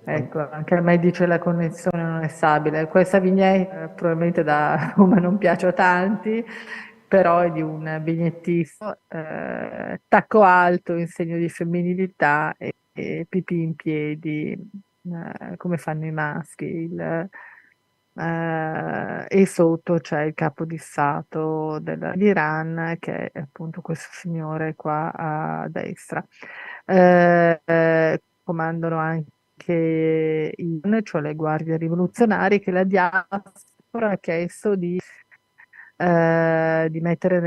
Ecco, anche a me dice la connessione non è stabile. Questa vignetta probabilmente da Roma non piace a tanti, però è di un vignettista, tacco alto in segno di femminilità e pipì in piedi, come fanno i maschi. E sotto c'è il capo di Stato dell'Iran, che è appunto questo signore qua a destra. Comandano anche cioè le guardie rivoluzionarie, che la diaspora ha chiesto di mettere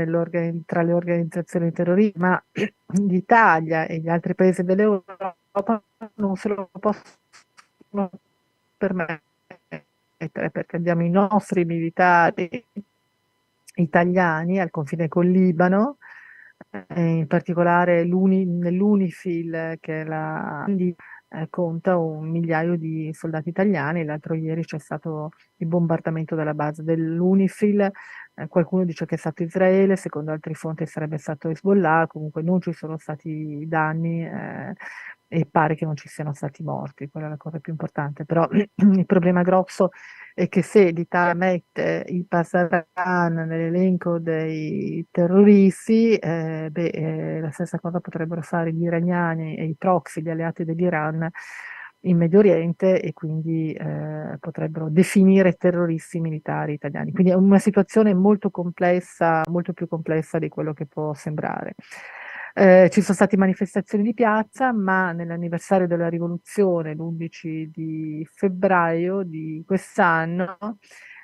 tra le organizzazioni terroristiche, ma l'Italia e gli altri paesi dell'Europa non se lo possono permettere, perché abbiamo i nostri militari italiani al confine col Libano, in particolare nell'UNIFIL, che è conta 1 migliaio di soldati italiani. L'altro ieri c'è stato il bombardamento della base dell'UNIFIL, qualcuno dice che è stato Israele, secondo altri fonti sarebbe stato Hezbollah, comunque non ci sono stati danni, e pare che non ci siano stati morti, quella è la cosa più importante, però il problema grosso è che se l'Italia mette il Pasdaran nell'elenco dei terroristi, la stessa cosa potrebbero fare gli iraniani e i proxy, gli alleati dell'Iran in Medio Oriente, e quindi potrebbero definire terroristi i militari italiani. Quindi è una situazione molto complessa, molto più complessa di quello che può sembrare. Ci sono state manifestazioni di piazza, ma nell'anniversario della rivoluzione, l'11 di febbraio di quest'anno,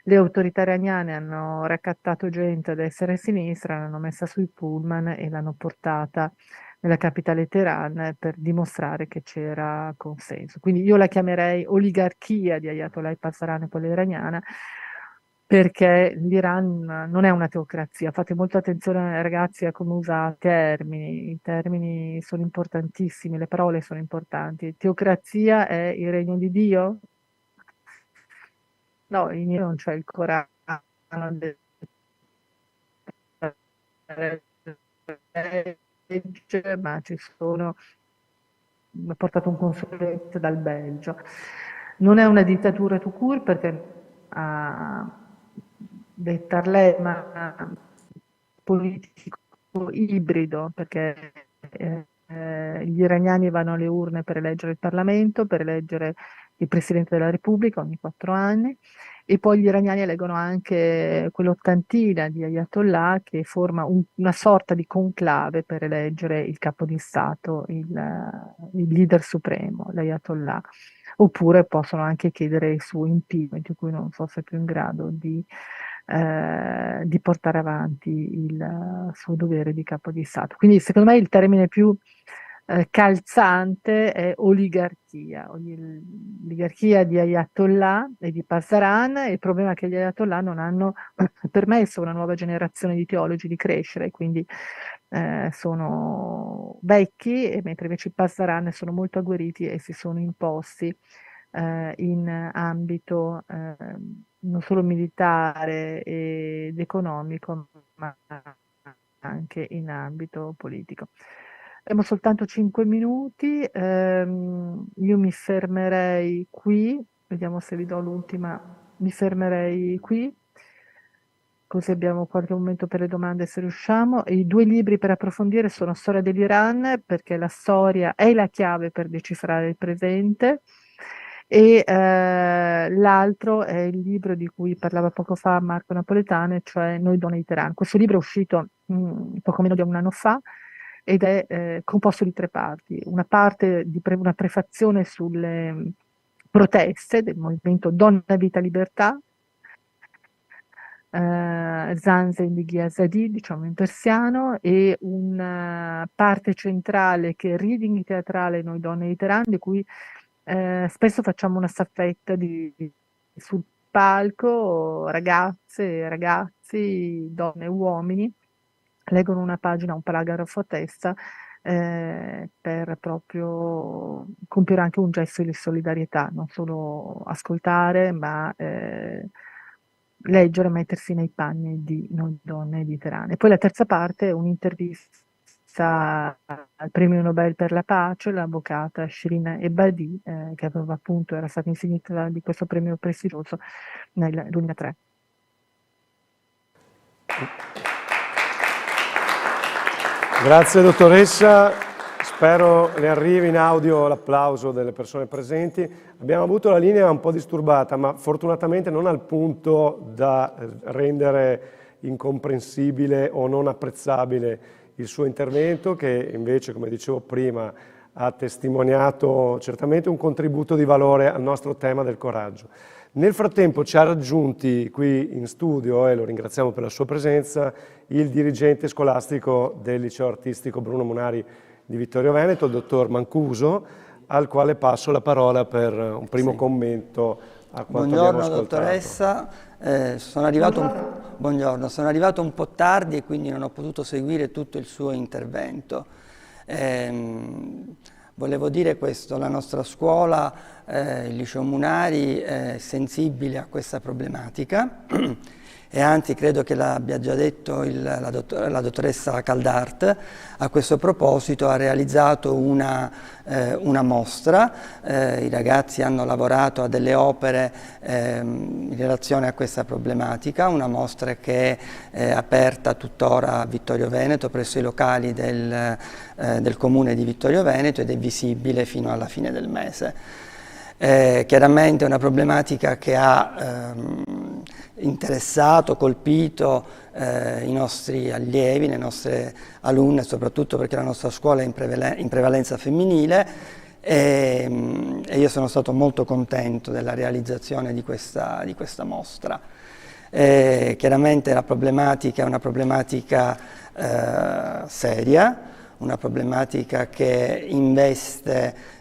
le autorità iraniane hanno raccattato gente a destra e a sinistra, l'hanno messa sui pullman e l'hanno portata nella capitale Teheran per dimostrare che c'era consenso. Quindi io la chiamerei oligarchia di Ayatollah Pasdaran e quella iraniana, perché l'Iran non è una teocrazia. Fate molta attenzione, ragazzi, a come usate i termini sono importantissimi, le parole sono importanti. Teocrazia è il regno di Dio? No, in Iran non c'è il Corano, ma ci sono, ha portato un consulente dal Belgio. Non è una dittatura tout court, perché ha dettarle, ma politico ibrido, perché gli iraniani vanno alle urne per eleggere il Parlamento, per eleggere il Presidente della Repubblica ogni 4 anni, e poi gli iraniani eleggono anche quell'ottantina di Ayatollah, che forma una sorta di conclave per eleggere il capo di Stato, il leader supremo, l'Ayatollah. Oppure possono anche chiedere il suo impeachment, in cui non so se è più in grado di portare avanti il suo dovere di capo di Stato. Quindi secondo me il termine più calzante è oligarchia, l'oligarchia di Ayatollah e di Pasdaran. Il problema è che gli Ayatollah non hanno permesso a una nuova generazione di teologi di crescere, quindi sono vecchi, e mentre invece i Pasdaran sono molto agguerriti e si sono imposti in ambito non solo militare ed economico, ma anche in ambito politico. Abbiamo soltanto 5 minuti, io mi fermerei qui, vediamo se vi do l'ultima, mi fermerei qui, così abbiamo qualche momento per le domande se riusciamo. E i 2 libri per approfondire sono Storia dell'Iran, perché la storia è la chiave per decifrare il presente, e l'altro è il libro di cui parlava poco fa Marco Napoletane, cioè Noi donne di Teheran. Questo libro è uscito poco meno di 1 anno fa, ed è composto di 3 parti. Una parte una prefazione sulle proteste del movimento Donna, Vita, Libertà, Zanze Nighi Azadi, diciamo in persiano, e una parte centrale che è reading teatrale Noi donne di Teheran, di cui spesso facciamo una staffetta sul palco, ragazze e ragazzi, donne e uomini, leggono una pagina, un paragrafo a testa, per proprio compiere anche un gesto di solidarietà, non solo ascoltare, ma leggere, mettersi nei panni di noi donne di Teheran. E poi la terza parte è un'intervista vinta il premio Nobel per la pace, l'avvocata Shirin Ebadi, che aveva appunto, era stata insignita di questo premio prestigioso nel 2003. Grazie dottoressa, spero le arrivi in audio l'applauso delle persone presenti. Abbiamo avuto la linea un po' disturbata, ma fortunatamente non al punto da rendere incomprensibile o non apprezzabile il suo intervento, che invece, come dicevo prima, ha testimoniato certamente un contributo di valore al nostro tema del coraggio. Nel frattempo ci ha raggiunti qui in studio, e lo ringraziamo per la sua presenza, il dirigente scolastico del liceo artistico Bruno Munari di Vittorio Veneto, il dottor Mancuso, al quale passo la parola per un primo commento a quanto abbiamo ascoltato. Dottoressa, buongiorno, sono arrivato un po' tardi e quindi non ho potuto seguire tutto il suo intervento. Volevo dire questo, la nostra scuola, il liceo Munari, è sensibile a questa problematica e anzi credo che l'abbia già detto la dottoressa Caldart. A questo proposito ha realizzato una mostra, i ragazzi hanno lavorato a delle opere in relazione a questa problematica, una mostra che è aperta tuttora a Vittorio Veneto presso i locali del comune di Vittorio Veneto ed è visibile fino alla fine del mese. Chiaramente è una problematica che ha interessato, colpito i nostri allievi, le nostre alunne, soprattutto perché la nostra scuola è in prevalenza femminile e io sono stato molto contento della realizzazione di questa mostra. Chiaramente la problematica è una problematica seria, una problematica che investe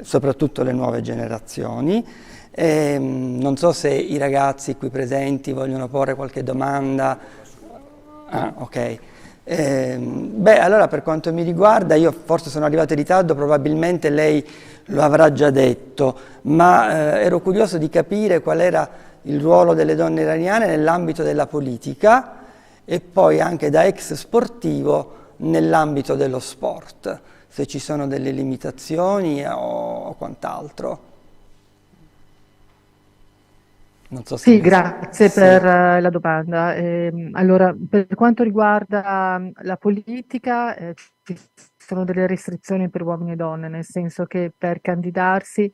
soprattutto le nuove generazioni. Non so se i ragazzi qui presenti vogliono porre qualche domanda. Ah, ok. Allora per quanto mi riguarda, io forse sono arrivato in ritardo, probabilmente lei lo avrà già detto, ma ero curioso di capire qual era il ruolo delle donne iraniane nell'ambito della politica e poi anche da ex sportivo nell'ambito dello sport, se ci sono delle limitazioni o quant'altro. Non so se Sì, grazie per la domanda. Allora, per quanto riguarda la politica, ci sono delle restrizioni per uomini e donne, nel senso che per candidarsi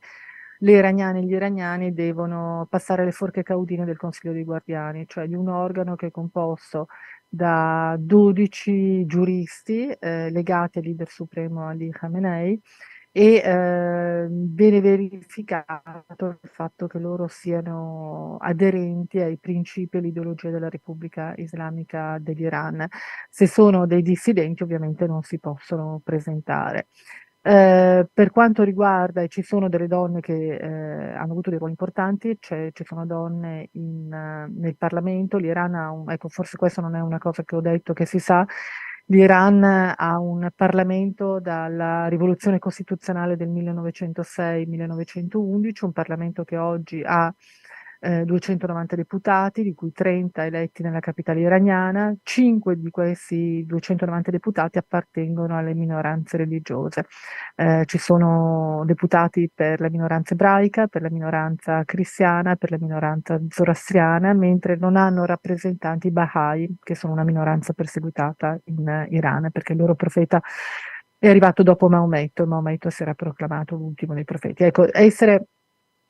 le iraniane e gli iraniani devono passare le forche caudine del Consiglio dei Guardiani, cioè di un organo che è composto da 12 giuristi legati al leader supremo Ali Khamenei e viene verificato il fatto che loro siano aderenti ai principi e all'ideologia della Repubblica Islamica dell'Iran. Se sono dei dissidenti ovviamente non si possono presentare. Per quanto riguarda, e ci sono delle donne che hanno avuto dei ruoli importanti, ci sono donne nel Parlamento, l'Iran ha ecco, forse questa non è una cosa che ho detto che si sa, l'Iran ha un Parlamento dalla rivoluzione costituzionale del 1906-1911, un Parlamento che oggi ha 290 deputati, di cui 30 eletti nella capitale iraniana. 5 di questi 290 deputati appartengono alle minoranze religiose. Ci sono deputati per la minoranza ebraica, per la minoranza cristiana, per la minoranza zoroastriana, mentre non hanno rappresentanti Bahá'í, che sono una minoranza perseguitata in Iran, perché il loro profeta è arrivato dopo Maometto, e Maometto si era proclamato l'ultimo dei profeti. Ecco,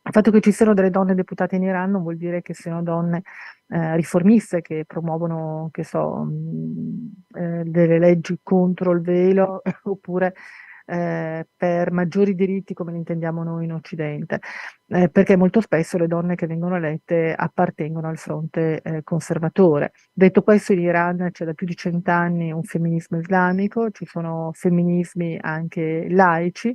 il fatto che ci siano delle donne deputate in Iran non vuol dire che siano donne riformiste che promuovono, che so, delle leggi contro il velo oppure per maggiori diritti come li intendiamo noi in Occidente, perché molto spesso le donne che vengono elette appartengono al fronte conservatore. Detto questo, in Iran c'è da più di 100 anni un femminismo islamico, ci sono femminismi anche laici.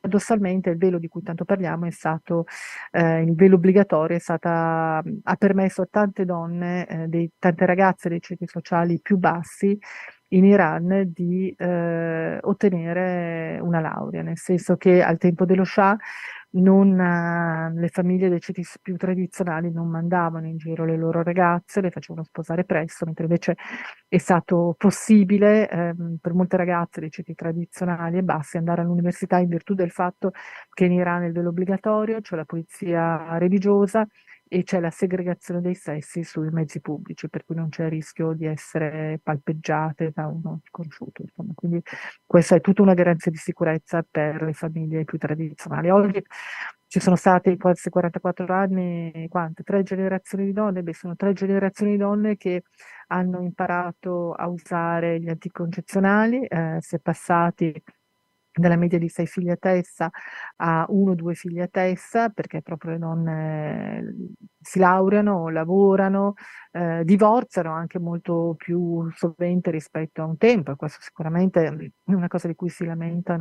Paradossalmente il velo di cui tanto parliamo è stato, il velo obbligatorio ha permesso a tante donne, tante ragazze dei ceti sociali più bassi in Iran di ottenere una laurea, nel senso che al tempo dello Shah le famiglie dei ceti più tradizionali non mandavano in giro le loro ragazze, le facevano sposare presto, mentre invece è stato possibile per molte ragazze dei ceti tradizionali e bassi andare all'università in virtù del fatto che in Iran è il velo obbligatorio, c'è la polizia religiosa e c'è la segregazione dei sessi sui mezzi pubblici, per cui non c'è il rischio di essere palpeggiate da uno sconosciuto. Insomma. Quindi questa è tutta una garanzia di sicurezza per le famiglie più tradizionali. Oggi ci sono stati in quasi 44 anni, quante? 3 generazioni di donne? Beh, sono 3 generazioni di donne che hanno imparato a usare gli anticoncezionali, si è passati dalla media di 6 figli a testa a 1 o 2 figli a testa, perché proprio le donne si laureano, lavorano, divorziano anche molto più sovente rispetto a un tempo, e questo sicuramente è una cosa di cui si lamenta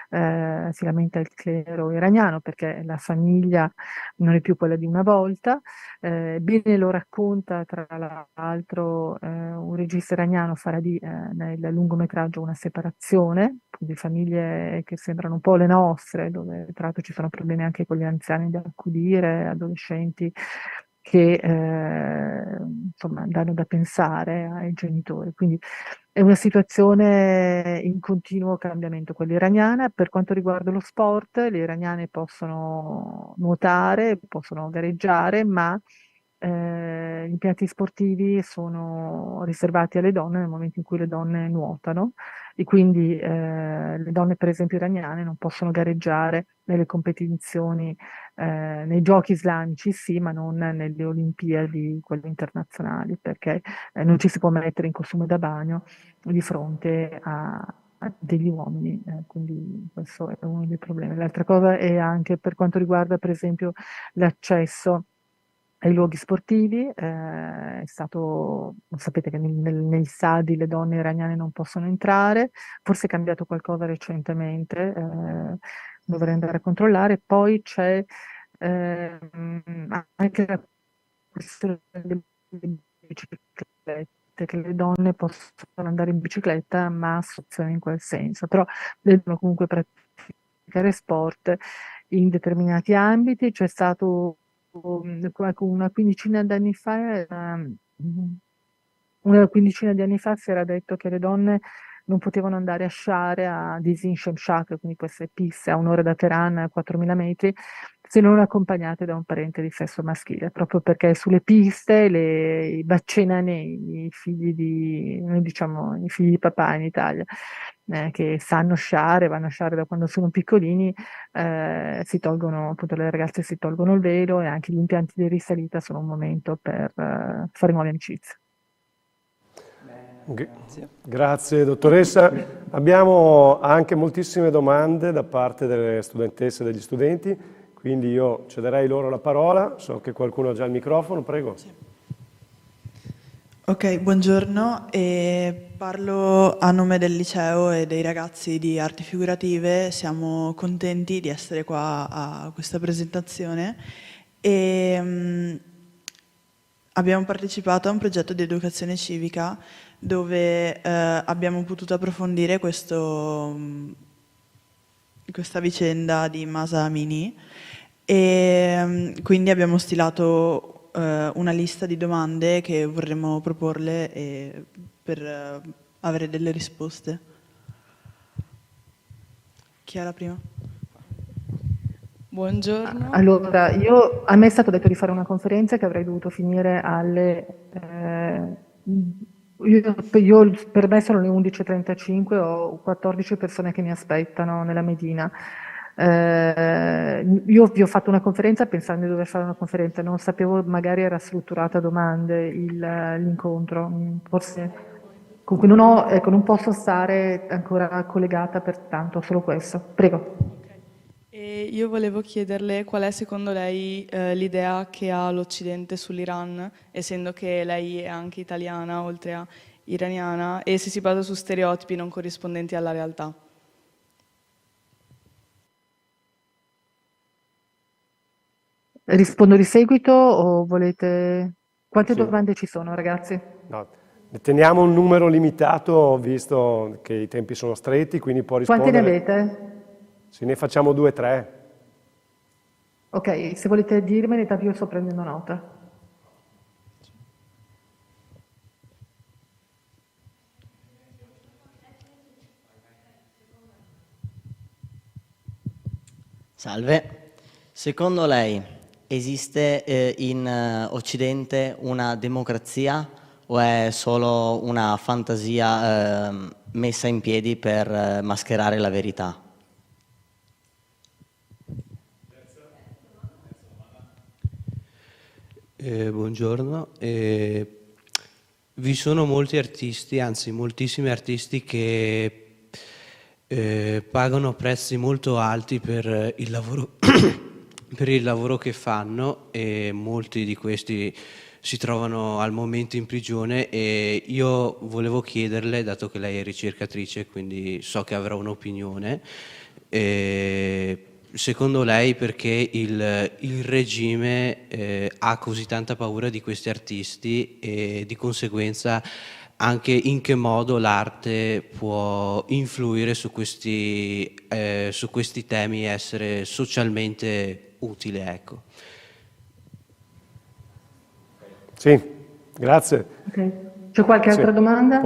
il clero iraniano, perché la famiglia non è più quella di una volta. Bene lo racconta tra l'altro un regista iraniano, Farhadi, nel lungometraggio Una separazione, di famiglie che sembrano un po' le nostre, dove tra l'altro ci sono problemi anche con gli anziani da accudire, adolescenti che insomma danno da pensare ai genitori. Quindi è una situazione in continuo cambiamento quella iraniana. Per quanto riguarda lo sport, le iraniane possono nuotare, possono gareggiare, ma gli impianti sportivi sono riservati alle donne nel momento in cui le donne nuotano, e quindi le donne, per esempio iraniane, non possono gareggiare nelle competizioni, nei giochi islamici sì, ma non nelle Olimpiadi, quelle internazionali, perché non ci si può mettere in costume da bagno di fronte a degli uomini, quindi questo è uno dei problemi. L'altra cosa è anche per quanto riguarda, per esempio, l'accesso ai luoghi sportivi, sapete che nei stadi le donne iraniane non possono entrare, forse è cambiato qualcosa recentemente, dovrei andare a controllare. Poi c'è anche la questione delle biciclette, che le donne possono andare in bicicletta, ma associazioni in quel senso, però devono comunque praticare sport in determinati ambiti. C'è stato una quindicina d'anni fa, una quindicina di anni fa si era detto che le donne non potevano andare a sciare a Dizin Shemshak, quindi queste piste a un'ora da Teheran, a 4.000 metri, se non accompagnate da un parente di sesso maschile, proprio perché sulle piste i baccenanei, noi diciamo i figli di papà in Italia, che sanno sciare, vanno a sciare da quando sono piccolini, si tolgono, appunto le ragazze si tolgono il velo, e anche gli impianti di risalita sono un momento per fare nuove amicizie. Grazie dottoressa. Abbiamo anche moltissime domande da parte delle studentesse e degli studenti, quindi io cederei loro la parola. So che qualcuno ha già il microfono, prego. Sì. Ok, buongiorno, parlo a nome del liceo e dei ragazzi di arti figurative. Siamo contenti di essere qua a questa presentazione e abbiamo partecipato a un progetto di educazione civica dove abbiamo potuto approfondire questa vicenda di Mahsa Amini, e quindi abbiamo stilato una lista di domande che vorremmo proporle per avere delle risposte. Chi era prima? Buongiorno. Allora, a me è stato detto di fare una conferenza che avrei dovuto finire alle... per me sono le 11:35, ho 14 persone che mi aspettano nella Medina. Io vi ho fatto una conferenza pensando di dover fare una conferenza, non sapevo magari era strutturata a domande l'incontro, forse con cui non posso stare ancora collegata, pertanto solo questo. Prego. E io volevo chiederle qual è secondo lei l'idea che ha l'Occidente sull'Iran, essendo che lei è anche italiana oltre a iraniana, e se si basa su stereotipi non corrispondenti alla realtà. Rispondo di seguito o volete... Quante Sì. domande ci sono, ragazzi? No, teniamo un numero limitato, visto che i tempi sono stretti, quindi può rispondere... Quante ne avete? Se ne facciamo 2 o 3. Ok, se volete dirmene, intanto io sto prendendo nota. Salve, secondo lei esiste in Occidente una democrazia o è solo una fantasia messa in piedi per mascherare la verità? Buongiorno. Vi sono molti artisti, anzi moltissimi artisti che pagano prezzi molto alti per il lavoro, per il lavoro che fanno, e molti di questi si trovano al momento in prigione, e io volevo chiederle, dato che lei è ricercatrice, quindi so che avrà un'opinione, secondo lei perché il regime ha così tanta paura di questi artisti, e di conseguenza anche in che modo l'arte può influire su questi temi e essere socialmente utile, ecco. Sì, grazie. Ok. C'è qualche Sì. altra domanda?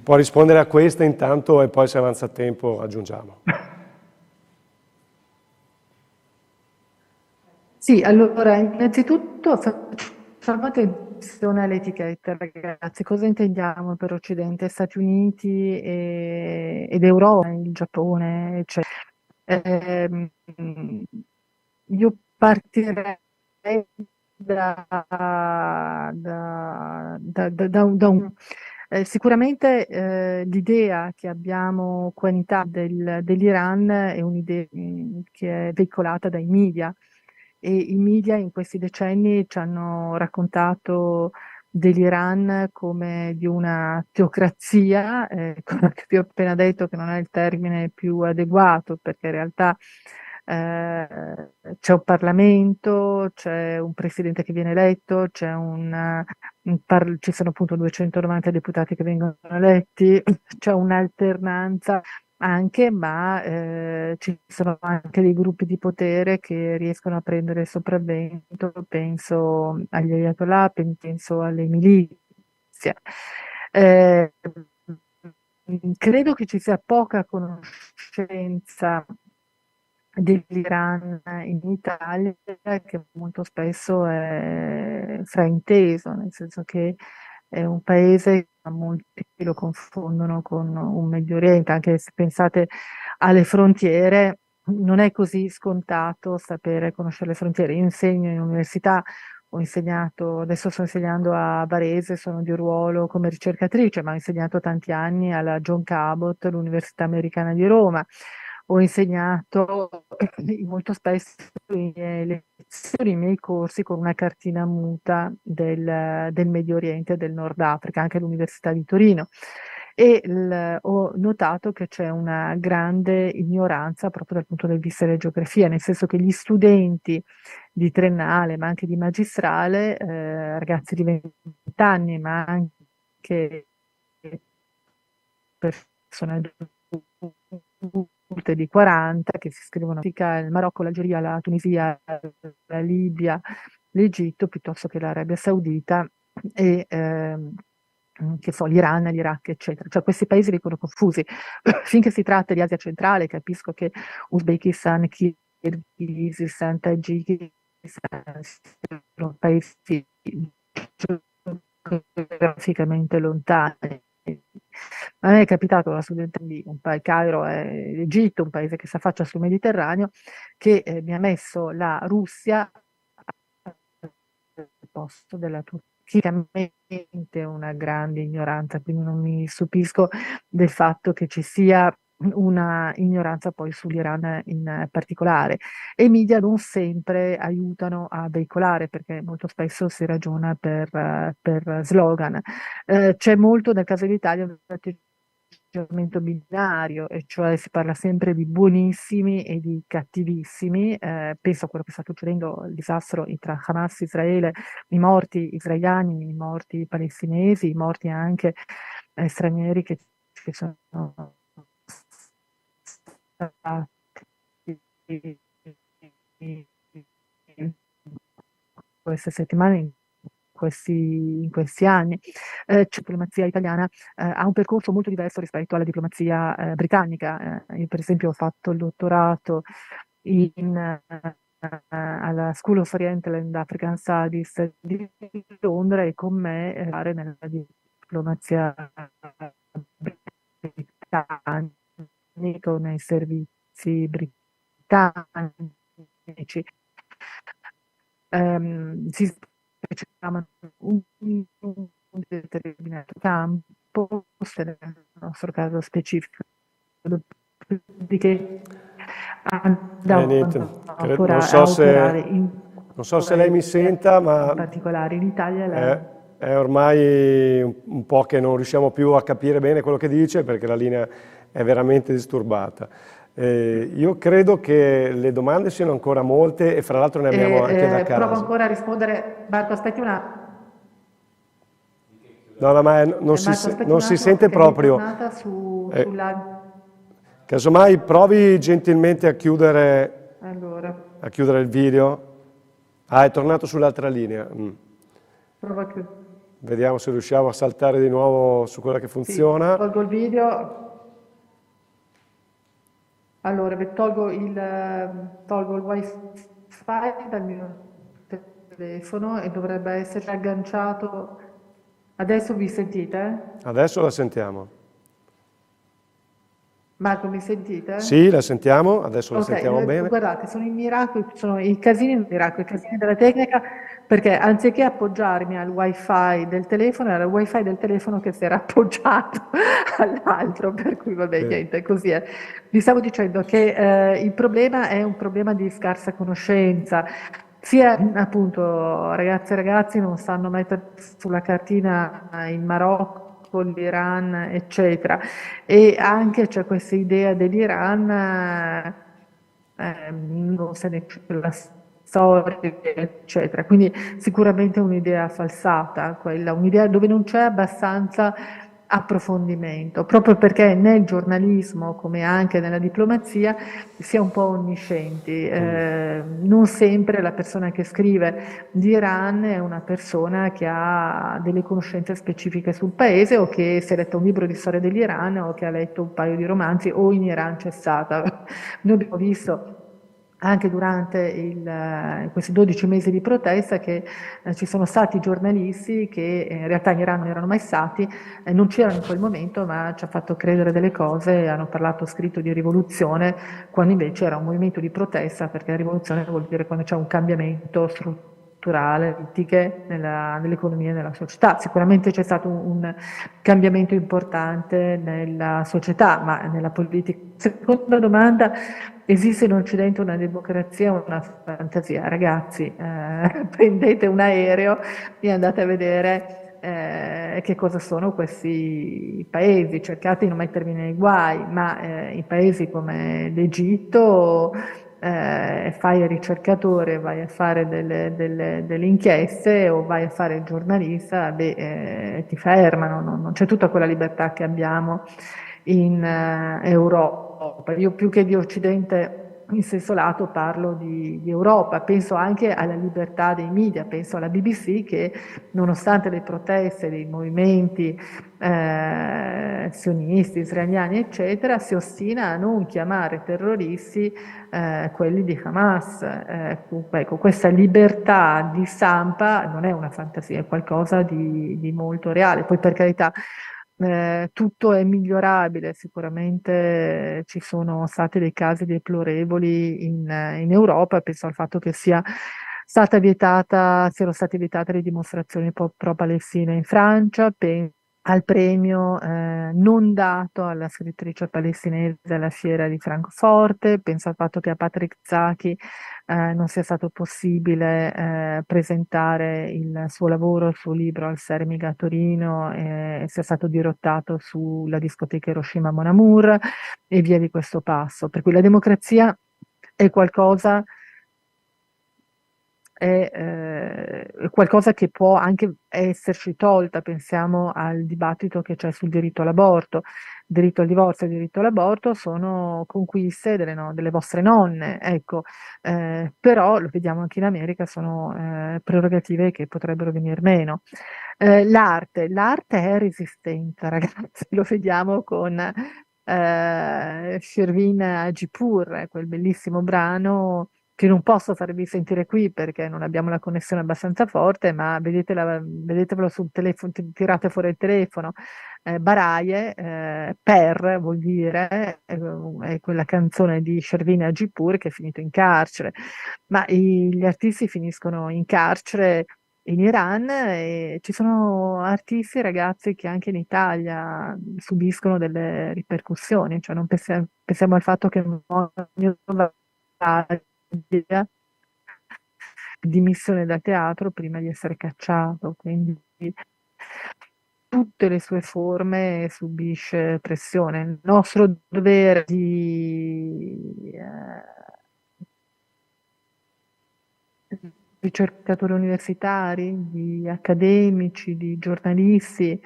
Può rispondere a questa intanto e poi se avanza tempo aggiungiamo. Sì, allora, innanzitutto facciamo attenzione alle etichette, ragazzi. Cosa intendiamo per Occidente? Stati Uniti ed Europa, il Giappone, eccetera. Ehm, io partirei da, sicuramente l'idea che abbiamo qua in Italia dell'Iran è un'idea che è veicolata dai media, e i media in questi decenni ci hanno raccontato dell'Iran come di una teocrazia, quello che vi ho appena detto che non è il termine più adeguato, perché in realtà c'è un Parlamento, c'è un presidente che viene eletto, ci sono appunto 290 deputati che vengono eletti, c'è un'alternanza anche, ma ci sono anche dei gruppi di potere che riescono a prendere il sopravvento, penso agli Ayatollah, penso alle milizie. Eh, Credo che ci sia poca conoscenza dell'Iran in Italia, che molto spesso è frainteso, nel senso che è un paese che molti lo confondono con un Medio Oriente, anche se pensate alle frontiere, non è così scontato sapere conoscere le frontiere. Io insegno in università, ho insegnato, adesso sto insegnando a Varese, sono di ruolo come ricercatrice, ma ho insegnato tanti anni alla John Cabot, l'Università Americana di Roma. Ho insegnato molto spesso le mie lezioni, i miei corsi con una cartina muta del Medio Oriente e del Nord Africa, anche all'Università di Torino. E ho notato che c'è una grande ignoranza proprio dal punto di vista della geografia, nel senso che gli studenti di triennale, ma anche di magistrale, ragazzi di 20 anni, ma anche persone adulte di 40 che si iscrivono il Marocco, l'Algeria, la Tunisia, la Libia, l'Egitto, piuttosto che l'Arabia Saudita e che so, l'Iran, l'Iraq, eccetera. Cioè questi paesi vengono confusi. Finché si tratta di Asia centrale, capisco che Uzbekistan, Kirghizistan, Tagikistan sono paesi geograficamente lontani. A me è capitato una studente di il Cairo è l'Egitto, un paese che si affaccia sul Mediterraneo, che mi ha messo la Russia al posto della Turchia. Chiaramente una grande ignoranza, quindi non mi stupisco del fatto che ci sia una ignoranza poi sull'Iran in particolare. E i media non sempre aiutano a veicolare, perché molto spesso si ragiona per slogan. C'è molto nel caso dell'Italia un atteggiamento binario, e cioè si parla sempre di buonissimi e di cattivissimi. Penso a quello che sta succedendo, il disastro tra Hamas e Israele, i morti israeliani, i morti palestinesi, i morti anche stranieri che sono stati in queste settimane, in questi anni. La diplomazia italiana ha un percorso molto diverso rispetto alla diplomazia britannica. Io per esempio ho fatto il dottorato alla School of Oriental and African Studies di Londra, e con me fare nella diplomazia britannica, nei servizi britannici. Si specificavano un determinato campo, nel nostro caso specifico, dopodiché andavano a operare in non so se lei mi senta, ma in particolare in Italia. È ormai un po' che non riusciamo più a capire bene quello che dice, perché la linea è veramente disturbata. Io credo che le domande siano ancora molte, e fra l'altro ne abbiamo anche da casa. Provo ancora a rispondere. Marco, aspetti una... No, ma non si sente proprio. Casomai provi gentilmente a chiudere il video. Ah, è tornato sull'altra linea. Prova a chiudere. Vediamo se riusciamo a saltare di nuovo su quella che funziona. Sì, tolgo il video. Allora, tolgo il wifi dal mio telefono e dovrebbe essere agganciato. Adesso vi sentite? Adesso la sentiamo. Marco, mi sentite? Sì, la sentiamo, adesso la sentiamo bene. Guardate, sono i casini della tecnica, perché anziché appoggiarmi al wifi del telefono, era il wifi del telefono che si era appoggiato all'altro, per cui vabbè, niente, così è. Vi stavo dicendo che il problema è un problema di scarsa conoscenza. Sia appunto ragazze e ragazzi non sanno mettere sulla cartina il Marocco, l'Iran, eccetera, e anche c'è questa idea dell'Iran, non se ne c'è la storia, eccetera, quindi sicuramente un'idea falsata, quella, un'idea dove non c'è abbastanza approfondimento, proprio perché nel giornalismo, come anche nella diplomazia, si è un po' onniscienti. Non sempre la persona che scrive di Iran è una persona che ha delle conoscenze specifiche sul paese, o che si è letto un libro di storia dell'Iran, o che ha letto un paio di romanzi, o in Iran c'è stata. Noi abbiamo visto anche durante questi 12 mesi di protesta che ci sono stati giornalisti che in realtà in Iran non erano mai stati, non c'erano in quel momento, ma ci ha fatto credere delle cose, hanno scritto di rivoluzione, quando invece era un movimento di protesta, perché la rivoluzione vuol dire quando c'è un cambiamento strutturale, politiche nell'economia e nella società. Sicuramente c'è stato un cambiamento importante nella società, ma nella politica. Seconda domanda: esiste in Occidente una democrazia o una fantasia? Ragazzi, prendete un aereo e andate a vedere che cosa sono questi paesi, cercate di non mettervi nei guai, ma in paesi come l'Egitto fai il ricercatore, vai a fare delle inchieste o vai a fare il giornalista, ti fermano, non c'è tutta quella libertà che abbiamo in Europa. Io più che di Occidente in senso lato parlo di Europa, penso anche alla libertà dei media, penso alla BBC che nonostante le proteste dei movimenti sionisti, israeliani eccetera, si ostina a non chiamare terroristi quelli di Hamas. Ecco, questa libertà di stampa non è una fantasia, è qualcosa di molto reale. Poi per carità, tutto è migliorabile, sicuramente ci sono stati dei casi deplorevoli in Europa, penso al fatto che siano state vietate le dimostrazioni pro-palestine in Francia, penso al premio non dato alla scrittrice palestinese alla Fiera di Francoforte, penso al fatto che a Patrick Zaki non sia stato possibile presentare il suo lavoro, il suo libro al Sermiga a Torino, e sia stato dirottato sulla discoteca Hiroshima Mon Amour e via di questo passo. Per cui la democrazia è qualcosa è qualcosa che può anche esserci tolta. Pensiamo al dibattito che c'è sul diritto all'aborto. Il diritto al divorzio e il diritto all'aborto sono conquiste delle vostre nonne, ecco. Però lo vediamo anche in America, sono prerogative che potrebbero venir meno. L'arte è resistenza, ragazzi, lo vediamo con Shervin Agipur, quel bellissimo brano che non posso farvi sentire qui perché non abbiamo la connessione abbastanza forte, ma vedetevelo sul telefono, tirate fuori il telefono. Baraye, per vuol dire, è quella canzone di Shervin Agipur che è finito in carcere, ma gli artisti finiscono in carcere in Iran e ci sono artisti, ragazzi, che anche in Italia subiscono delle ripercussioni, cioè non pensiamo al fatto che Monio Vaglia dimissione dal teatro prima di essere cacciato, quindi tutte le sue forme subisce pressione. Il nostro dovere di ricercatori universitari, di accademici, di giornalisti,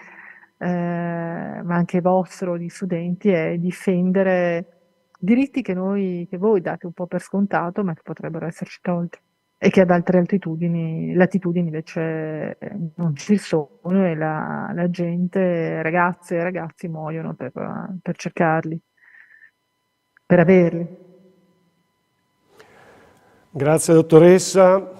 ma anche vostro, di studenti, è difendere diritti che voi date un po' per scontato, ma che potrebbero esserci tolti e che ad altre latitudini invece non ci sono, e la gente, ragazze e ragazzi muoiono per cercarli, per averli. Grazie dottoressa,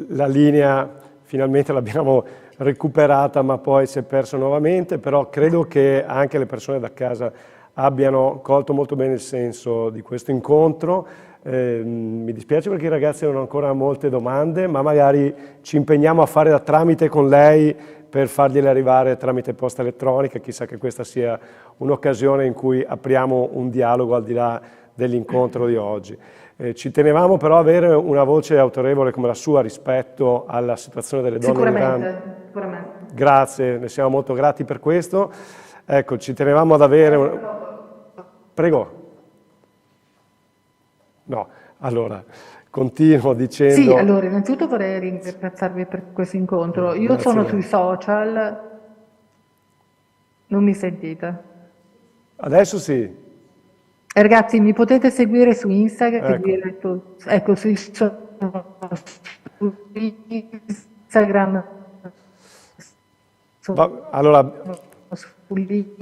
la linea finalmente l'abbiamo recuperata ma poi si è persa nuovamente, però credo che anche le persone da casa abbiano colto molto bene il senso di questo incontro. Mi dispiace perché i ragazzi hanno ancora molte domande, ma magari ci impegniamo a fare da tramite con lei per fargliele arrivare tramite posta elettronica, chissà che questa sia un'occasione in cui apriamo un dialogo al di là dell'incontro di oggi. Ci tenevamo però a avere una voce autorevole come la sua rispetto alla situazione delle donne in Iran. Sicuramente. Grazie, ne siamo molto grati per questo. Ecco, ci tenevamo ad avere... Prego. No, allora, continuo dicendo... Sì, allora, innanzitutto vorrei ringraziarvi per questo incontro. Io sono sui social, non mi sentite? Adesso sì. Ragazzi, mi potete seguire su Instagram, Ecco. che vi ho detto, ecco, su Instagram.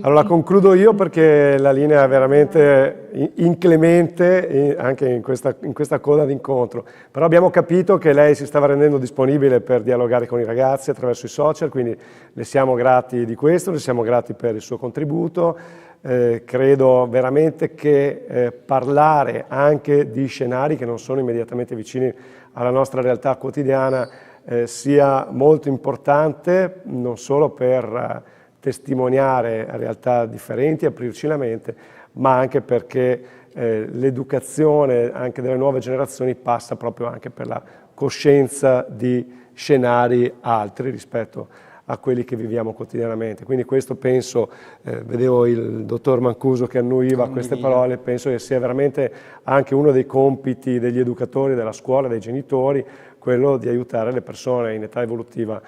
Allora concludo io perché la linea è veramente inclemente anche in questa coda d'incontro, però abbiamo capito che lei si stava rendendo disponibile per dialogare con i ragazzi attraverso i social, quindi le siamo grati di questo, le siamo grati per il suo contributo. Credo veramente che parlare anche di scenari che non sono immediatamente vicini alla nostra realtà quotidiana sia molto importante, non solo per testimoniare realtà differenti, aprirci la mente, ma anche perché l'educazione anche delle nuove generazioni passa proprio anche per la coscienza di scenari altri rispetto a quelli che viviamo quotidianamente. Quindi questo penso, vedevo il dottor Mancuso che annuiva queste parole, penso che sia veramente anche uno dei compiti degli educatori, della scuola, dei genitori, quello di aiutare le persone in età evolutiva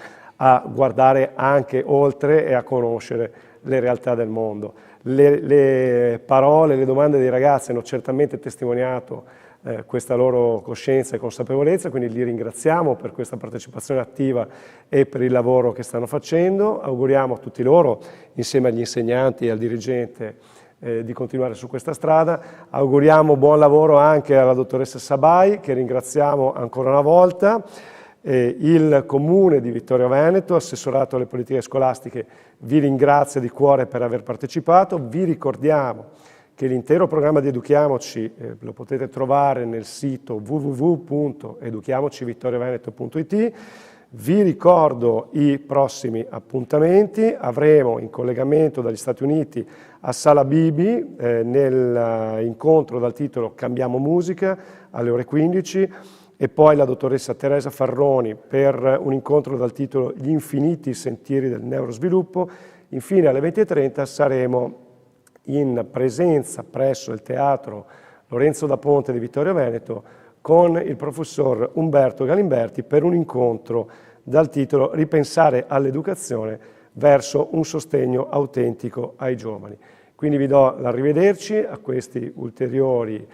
a guardare anche oltre e a conoscere le realtà del mondo. Le parole, le domande dei ragazzi hanno certamente testimoniato questa loro coscienza e consapevolezza, quindi li ringraziamo per questa partecipazione attiva e per il lavoro che stanno facendo. Auguriamo a tutti loro, insieme agli insegnanti e al dirigente, di continuare su questa strada. Auguriamo buon lavoro anche alla dottoressa Sabai, che ringraziamo ancora una volta. Il Comune di Vittorio Veneto, assessorato alle politiche scolastiche, vi ringrazia di cuore per aver partecipato. Vi ricordiamo che l'intero programma di Educhiamoci lo potete trovare nel sito www.educhiamocivittorioveneto.it. Vi ricordo i prossimi appuntamenti. Avremo in collegamento dagli Stati Uniti a Sala Bibi nell'incontro dal titolo Cambiamo musica alle ore 15 e poi la dottoressa Teresa Farroni per un incontro dal titolo Gli infiniti sentieri del neurosviluppo. Infine alle 20:30 saremo in presenza presso il Teatro Lorenzo da Ponte di Vittorio Veneto con il professor Umberto Galimberti per un incontro dal titolo Ripensare all'educazione verso un sostegno autentico ai giovani. Quindi vi do l'arrivederci a questi ulteriori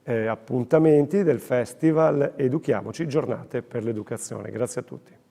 appuntamenti del Festival Educhiamoci, Giornate per l'Educazione. Grazie a tutti.